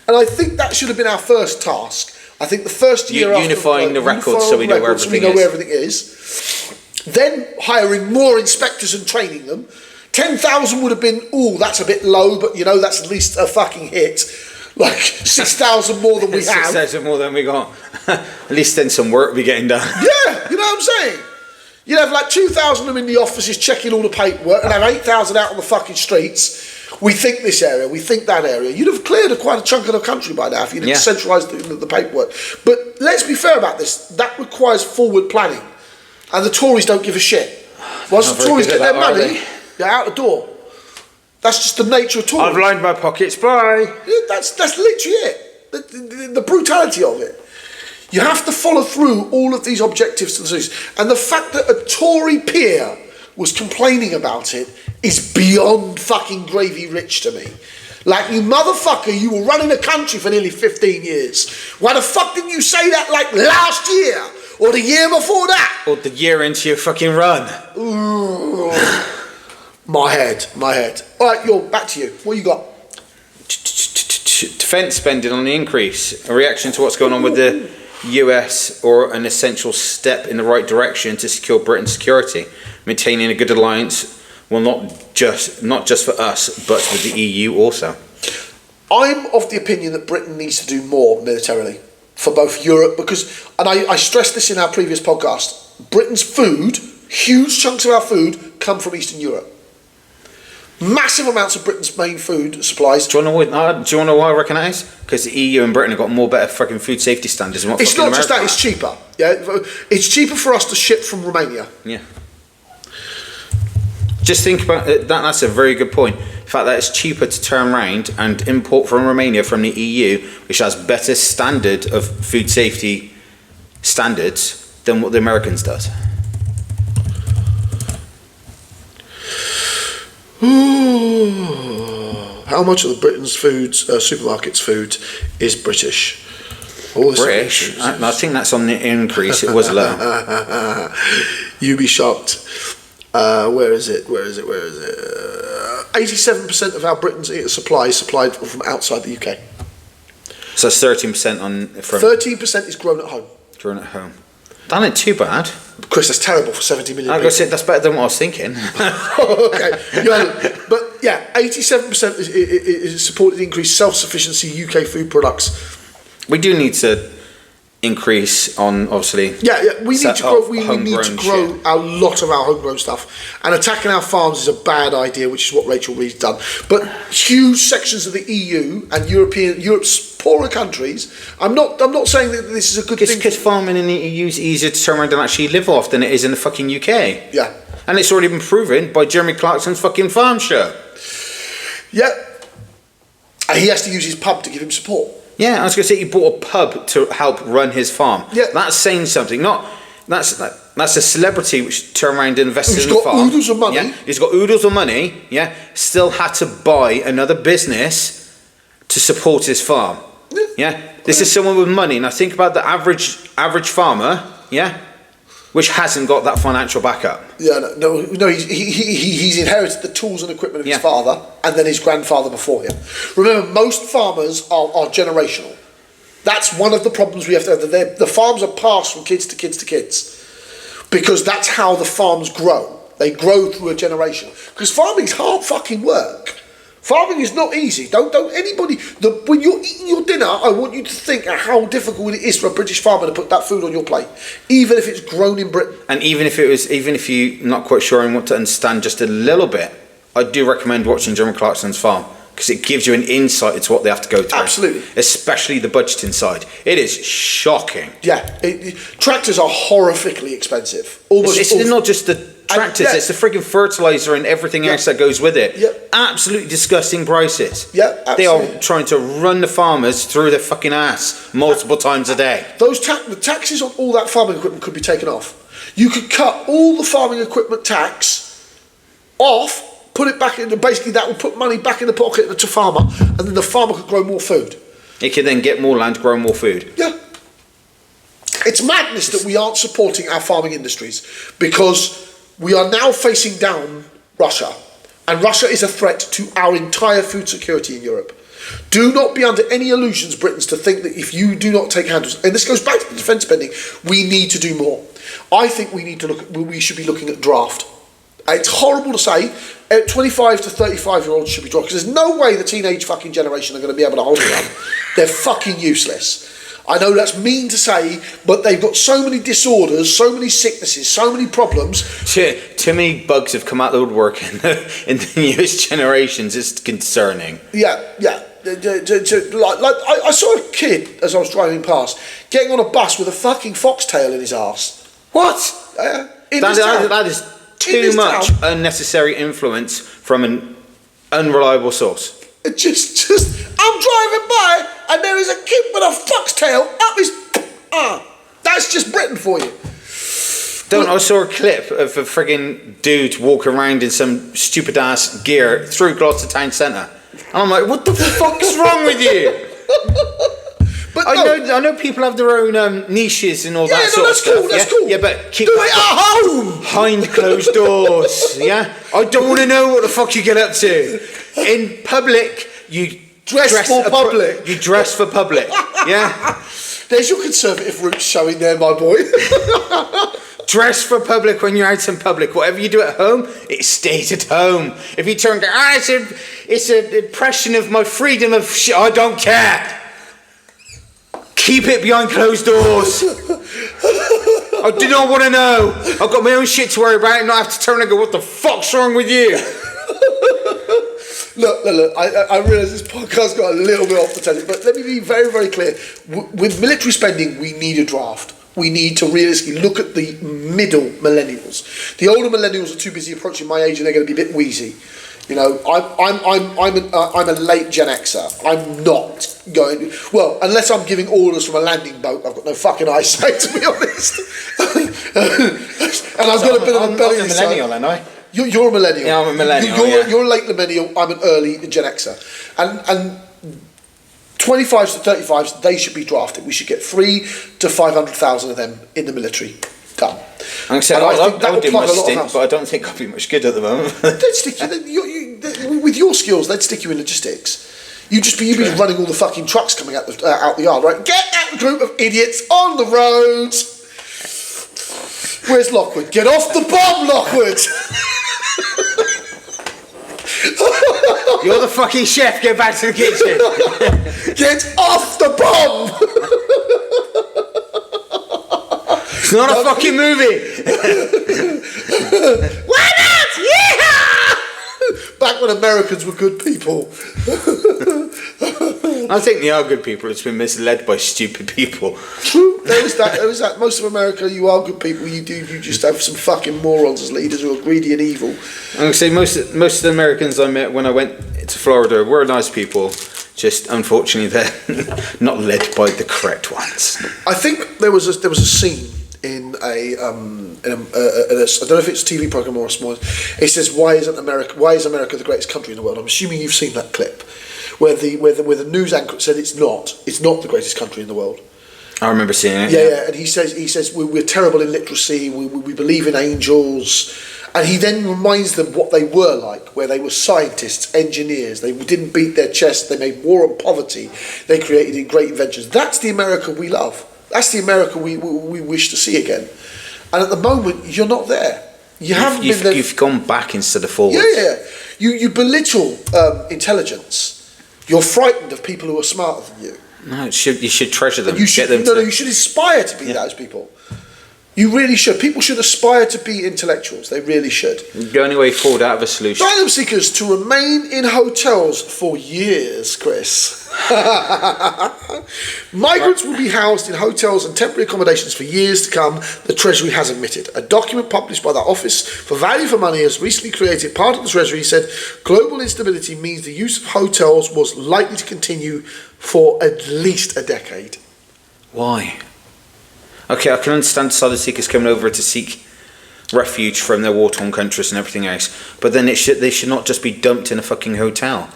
And I think that should have been our first task. I think the first year after unifying the records so we know where everything is. Then hiring more inspectors and training them. 10,000 would have been, that's a bit low, but that's at least a fucking hit. Like 6,000 more than we have. 6,000 more than we got. At least then some work will be getting done. Yeah, you know what I'm saying? You'd have like 2,000 of them in the offices checking all the paperwork, and have 8,000 out on the fucking streets. We think this area, we think that area. You'd have cleared quite a chunk of the country by now if you'd have centralised the paperwork. But let's be fair about this. That requires forward planning. And the Tories don't give a shit. Once the Tories get their money, they're out the door. That's just the nature of Tories. I've lined my pockets, bye. Yeah, that's literally it. The brutality of it. You have to follow through all of these objectives to the solution. And the fact that a Tory peer was complaining about it is beyond fucking gravy rich to me. Like, you motherfucker, you were running a country for nearly 15 years. Why the fuck didn't you say that like last year? Or the year before that? Or the year into your fucking run? Ooh. My head. Alright, back to you. What you got? Defence spending on the increase. A reaction to what's going on with the US, or an essential step in the right direction to secure Britain's security. Maintaining a good alliance, well, not just for us, but with the EU also. I'm of the opinion that Britain needs to do more militarily for both Europe, because, and I stressed this in our previous podcast, Britain's food, huge chunks of our food, come from Eastern Europe. Massive amounts of Britain's main food supplies. Do you want to know why I reckon that is? Because the EU and Britain have got more better fucking food safety standards than what it's fucking not just America that, it's cheaper. Yeah, it's cheaper for us to ship from Romania. Yeah. Just think about it, that's a very good point. The fact that it's cheaper to turn around and import from Romania from the EU, which has better standard of food safety standards than what the Americans does. How much of Britain's supermarkets' food is British? British? I think that's on the increase. It was low. You'd be shocked. Where is it? 87% of our Britain's supply is supplied from outside the UK. So that's 13% on... 13% is grown at home. Grown at home. That ain't too bad. Chris, that's terrible for 70 million I people. gotta say, that's better than what I was thinking. Okay. But yeah, 87% is supported increased self-sufficiency UK food products. We do need to increase on, obviously... Yeah, we need to grow. We need to grow a lot of our homegrown stuff, and attacking our farms is a bad idea, which is what Rachel Reed's done. But huge sections of the EU and Europe's poorer countries. I'm not saying that this is a good thing. Because farming in the EU is easier to turn around and actually live off than it is in the fucking UK. Yeah, and it's already been proven by Jeremy Clarkson's fucking farm show. Yeah, and he has to use his pub to give him support. Yeah, I was going to say he bought a pub to help run his farm. Yeah. That's saying something. That's a celebrity which turned around and invested in the farm. He's got oodles of money. Yeah, he's got oodles of money. Yeah, still had to buy another business to support his farm. Yeah, this is someone with money. Now think about the average farmer. Yeah, which hasn't got that financial backup. Yeah, no. He's inherited the tools and equipment of his father, and then his grandfather before him. Remember, most farmers are generational. That's one of the problems we have to have. The farms are passed from kids to kids to kids, because that's how the farms grow. They grow through a generation. Because farming's hard fucking work. Farming is not easy. Don't anybody. When you're eating your dinner, I want you to think of how difficult it is for a British farmer to put that food on your plate, even if it's grown in Britain. And even if you're not quite sure and want to understand just a little bit, I do recommend watching Jeremy Clarkson's farm, because it gives you an insight into what they have to go through. Absolutely. Especially the budgeting side. It is shocking. Yeah, tractors are horrifically expensive. It's not just the tractors, it's the frigging fertiliser and everything else that goes with it. Yeah. Absolutely disgusting prices. Yeah, absolutely. They are trying to run the farmers through their fucking ass multiple times a day. The taxes on all that farming equipment could be taken off. You could cut all the farming equipment tax off, put it back into, basically that would put money back in the pocket of the farmer, and then the farmer could grow more food. It could then get more land, grow more food. Yeah. It's madness that we aren't supporting our farming industries, because we are now facing down Russia, and Russia is a threat to our entire food security in Europe. Do not be under any illusions, Britons, to think that if you do not take handles, and this goes back to the defence spending, we need to do more. I think we should be looking at draft. It's horrible to say, 25 to 35-year-olds should be draft, because there's no way the teenage fucking generation are going to be able to hold it on. They're fucking useless. I know that's mean to say, but they've got so many disorders, so many sicknesses, so many problems. Too many bugs have come out of the woodwork in the newest generations. It's concerning. Yeah. I saw a kid as I was driving past getting on a bus with a fucking foxtail in his arse. What? That is too much unnecessary influence from an unreliable source. I'm driving by and there is a kid with a foxtail up his... that's just Britain for you. I saw a clip of a frigging dude walking around in some stupid ass gear through Gloucester town centre. And I'm like, what the fuck's wrong with you? But I know people have their own niches and all that sort of stuff. That's cool. Yeah, but keep do it at home behind closed doors. Yeah, I don't want to know what the fuck you get up to. In public, you dress for public. You dress for public. Yeah. There's your conservative roots showing there, my boy. Dress for public when you're out in public. Whatever you do at home, it stays at home. If you turn down, it's an impression of my freedom of shit. I don't care. Keep it behind closed doors. I do not want to know. I've got my own shit to worry about and not have to turn and go, what the fuck's wrong with you? Look, I realise this podcast got a little bit off the tangent, but let me be very, very clear. With military spending, we need a draft. We need to realistically look at the middle millennials. The older millennials are too busy approaching my age and they're going to be a bit wheezy. You know, I'm a late Gen Xer. I'm not going... Well, unless I'm giving orders from a landing boat, I've got no fucking eyesight, to be honest. And I've got a bit of a belly... I'm a millennial, then, You're a millennial. Yeah, I'm a millennial. You're a late millennial. I'm an early Gen Xer, and 25s to 35s, they should be drafted. We should get 300,000 to 500,000 of them in the military. Done. I would do my stint, but I don't think I'd be much good at the moment. They'd stick you with your skills. They'd stick you in logistics. You'd be running all the fucking trucks coming out the yard, right? Get that group of idiots on the road. Where's Lockwood? Get off the bomb, Lockwood. You're the fucking chef. Get back to the kitchen. Get off the bomb. It's not a fucking movie. Why not? Yeah! Back when Americans were good people. I think they are good people. It's been misled by stupid people. True. There is that. Most of America, you are good people. You just have some fucking morons as leaders who are greedy and evil. I would say most of the Americans I met when I went to Florida were nice people. Just unfortunately, they're not led by the correct ones. I think there was a scene in I don't know if it's a TV program or a small. It says, "Why is America the greatest country in the world?" I'm assuming you've seen that clip, where the news anchor said it's not the greatest country in the world. I remember seeing it. Yeah. And he says we're terrible in literacy. We believe in angels. And he then reminds them what they were like, where they were scientists, engineers. They didn't beat their chest. They made war on poverty. They created great inventions. That's the America we love. That's the America we wish to see again. And at the moment, you're not there. You've gone back instead of forward. Yeah. You belittle intelligence. You're frightened of people who are smarter than you. No, you should treasure them. You should aspire to be those people. You really should. People should aspire to be intellectuals. They really should. The only way forward out of a solution. Asylum seekers to remain in hotels for years, Chris. Migrants will be housed in hotels and temporary accommodations for years to come, the Treasury has admitted. A document published by the Office for Value for Money has recently created part of the Treasury said global instability means the use of hotels was likely to continue for at least a decade. Why? Okay, I can understand asylum seekers coming over to seek refuge from their war-torn countries and everything else, but then they should not just be dumped in a fucking hotel.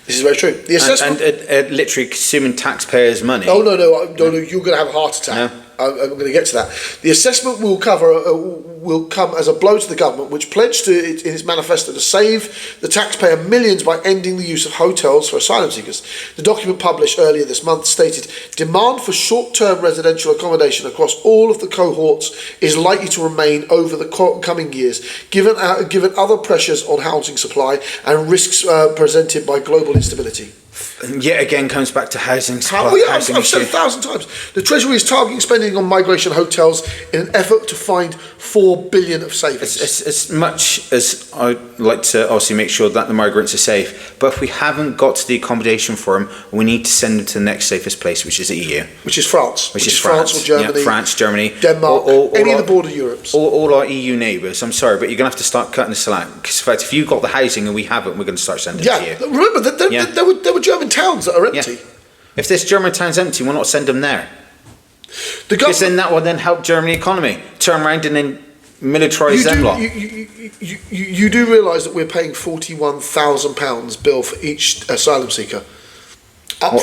This is very true. The assessment and literally consuming taxpayers' money. Oh no! You're going to have a heart attack. No. I'm going to get to that. The assessment will come as a blow to the government, which pledged in its manifesto to save the taxpayer millions by ending the use of hotels for asylum seekers. The document published earlier this month stated demand for short-term residential accommodation across all of the cohorts is likely to remain over the coming years, given other pressures on housing supply and risks presented by global instability. And yet again comes back to housing supply. I've said 1,000 times. The Treasury is targeting spending on migration hotels in an effort to find $4 billion of savings. As much as I'd like to obviously make sure that the migrants are safe, but if we haven't got the accommodation for them, we need to send them to the next safest place, which is the EU. Which is France. Which is France or Germany. Yeah, France, Germany. Denmark. Any of the border Europes. All our EU neighbours. I'm sorry, but you're going to have to start cutting the slack. Because in fact, if you've got the housing and we haven't, we're going to start sending it to you. Remember, there were German towns that are empty. Yeah. If this German town's empty, we'll not send them there. Because then that will then help German economy. Turn around and then militarise them lot. You do realise that we're paying £41,000 bill for each asylum seeker. Up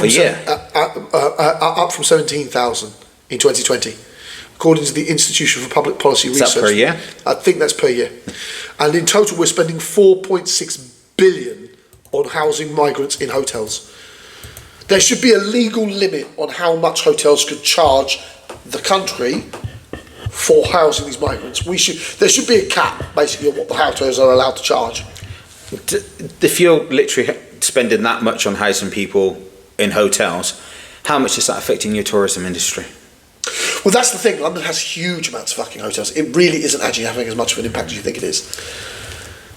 from 17,000 in 2020, according to the Institution for Public Policy Research. Is that per year? I think that's per year. And in total, we're spending $4.6 billion on housing migrants in hotels. There should be a legal limit on how much hotels could charge the country for housing these migrants. There should be a cap, basically, on what the hotels are allowed to charge. If you're literally spending that much on housing people in hotels, how much is that affecting your tourism industry? Well, that's the thing. London has huge amounts of fucking hotels. It really isn't actually having as much of an impact as you think it is.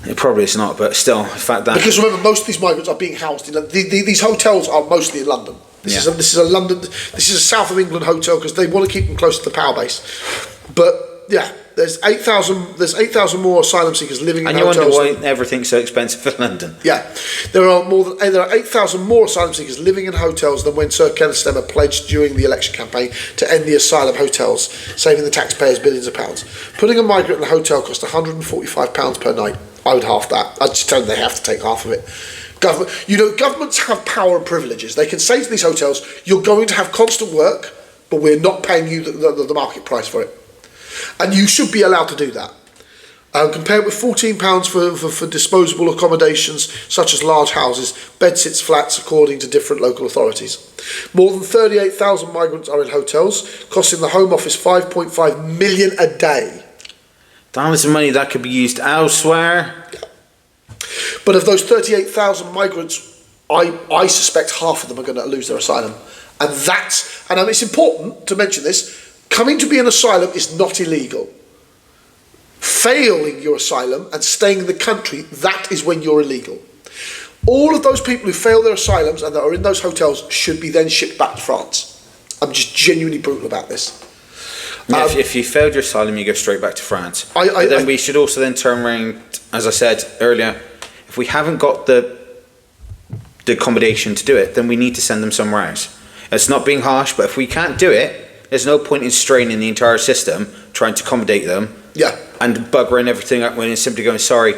It probably is not, but still, the fact that... Because remember, most of these migrants are being housed in... These hotels are mostly in London. This is a south of England hotel because they want to keep them close to the power base. But, yeah, there's 8,000 more asylum seekers living in hotels. And you wonder why everything's so expensive in London. Yeah. There are 8,000 more asylum seekers living in hotels than when Sir Keir Starmer pledged during the election campaign to end the asylum hotels, saving the taxpayers billions of pounds. Putting a migrant in a hotel costs £145 per night. I would half that. I'd just tell them they have to take half of it. Governments have power and privileges. They can say to these hotels, you're going to have constant work, but we're not paying you the market price for it. And you should be allowed to do that. Compared with £14 for disposable accommodations such as large houses, bedsits, flats, according to different local authorities. More than 38,000 migrants are in hotels, costing the Home Office £5.5 million a day. That was money that could be used elsewhere. Yeah. But of those 38,000 migrants, I suspect half of them are going to lose their asylum. And it's important to mention this, coming to be an asylum is not illegal. Failing your asylum and staying in the country, that is when you're illegal. All of those people who fail their asylums and that are in those hotels should be then shipped back to France. I'm just genuinely brutal about this. If you failed your asylum, you go straight back to France. Then we should also then turn around, as I said earlier, if we haven't got the accommodation to do it, then we need to send them somewhere else. It's not being harsh, but if we can't do it, there's no point in straining the entire system, trying to accommodate them. Yeah. And buggering everything up when it's simply going, sorry,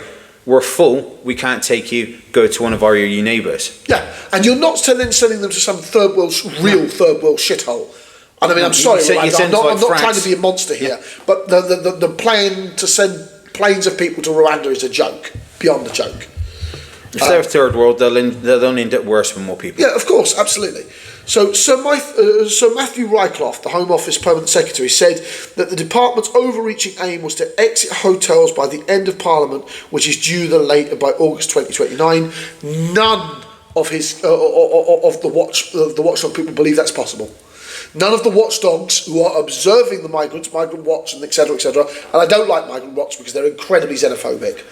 we're full, we can't take you, go to one of our EU neighbours. Yeah, and you're not then sending them to some third world shithole. And I mean, I'm sorry, I'm not trying to be a monster here, but the plan to send planes of people to Rwanda is a joke, beyond a joke. If they're third world, they'll only end up worse with more people. Yeah, of course, absolutely. So Sir Matthew Rycroft, the Home Office Permanent Secretary, said that the department's overreaching aim was to exit hotels by the end of Parliament, which is due by August 2029. None of the watchdog people believe that's possible. None of the watchdogs who are observing the migrants, Migrant Watch, and etc., and I don't like Migrant Watch because they're incredibly xenophobic.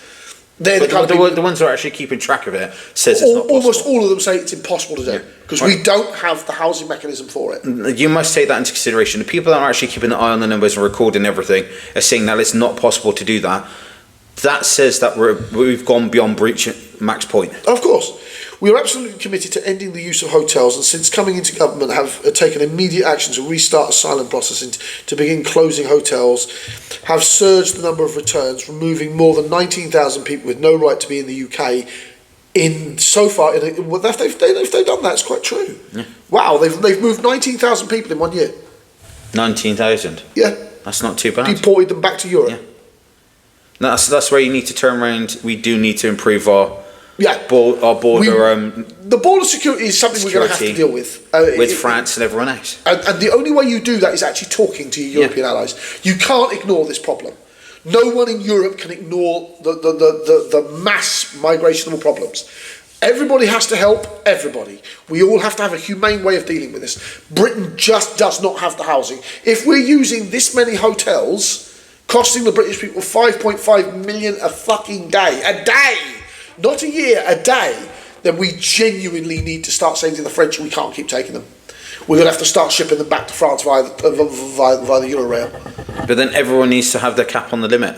They're the ones who are actually keeping track of it says it's not possible. Almost all of them say it's impossible to do because we don't have the housing mechanism for it. You must take that into consideration. The people that are actually keeping an eye on the numbers and recording everything are saying that it's not possible to do that. That says that we've gone beyond breach max point. Of course. We are absolutely committed to ending the use of hotels, and since coming into government have taken immediate action to restart asylum processing to begin closing hotels, have surged the number of returns, removing more than 19,000 people with no right to be in the UK. If they've done that, it's quite true. Yeah. Wow, they've moved 19,000 people in 1 year. 19,000? Yeah. That's not too bad. Deported them back to Europe. Yeah. That's where you need to turn around. We do need to improve our border. The border security is something we're going to have to deal with France and everyone else. And the only way you do that is actually talking to your European allies. You can't ignore this problem. No one in Europe can ignore the mass migrational problems. Everybody has to help everybody. We all have to have a humane way of dealing with this. Britain just does not have the housing. If we're using this many hotels, costing the British people 5.5 million a fucking day, not a year, a day, then we genuinely need to start saying to the French we can't keep taking them. We're going to have to start shipping them back to France via the Eurorail. But then everyone needs to have their cap on the limit.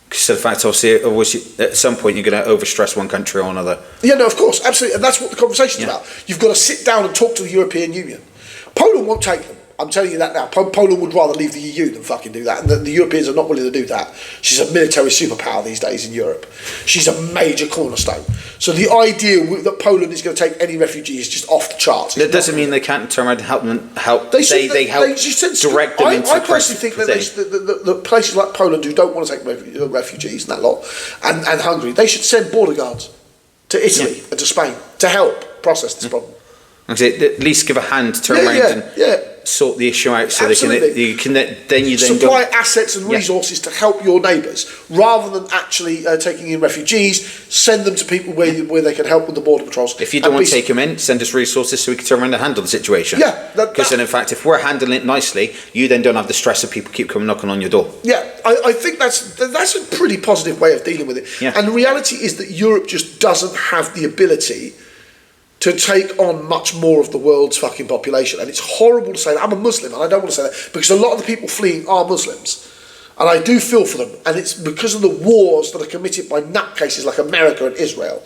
Because of the fact, obviously, at some point you're going to overstress one country or another. Yeah, no, of course, absolutely. And that's what the conversation's about. You've got to sit down and talk to the European Union. Poland won't take them. I'm telling you that now. Poland would rather leave the EU than fucking do that. And the Europeans are not willing to do that. She's a military superpower these days in Europe. She's a major cornerstone. So the idea that Poland is going to take any refugees is just off the charts. That doesn't mean they can't turn around and help them. They help direct them into. I personally think that the places like Poland who don't want to take refugees and that lot, and Hungary, they should send border guards to Italy and to Spain to help process this problem. At least give a hand to turn around and sort the issue out, so you can then supply assets and resources to help your neighbours, rather than actually taking in refugees. Send them to people where they can help with the border patrols. If you don't want to take them in, send us resources so we can turn around and handle the situation. Yeah, because then in fact, if we're handling it nicely, you then don't have the stress of people keep coming knocking on your door. Yeah, I think that's a pretty positive way of dealing with it. Yeah. And the reality is that Europe just doesn't have the ability to take on much more of the world's fucking population. And it's horrible to say that. I'm a Muslim and I don't want to say that because a lot of the people fleeing are Muslims. And I do feel for them. And it's because of the wars that are committed by nutcases like America and Israel.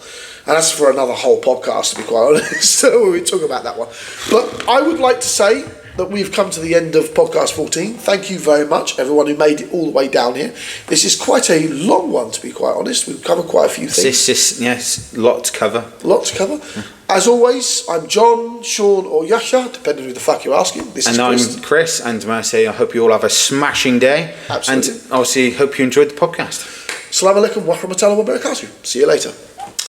And that's for another whole podcast, to be quite honest. So we talk about that one. But I would like to say that we've come to the end of podcast 14. Thank you very much, everyone who made it all the way down here. This is quite a long one, to be quite honest. We've covered quite a few things. Yes, lot to cover. Lot to cover. As always, I'm John, Sean, or Yasha, depending who the fuck you're asking. This is Chris. I'm Chris, and may I say, I hope you all have a smashing day. Absolutely. And obviously, hope you enjoyed the podcast. Assalamu alaikum wa rahmatullahi wa barakatuh. See you later.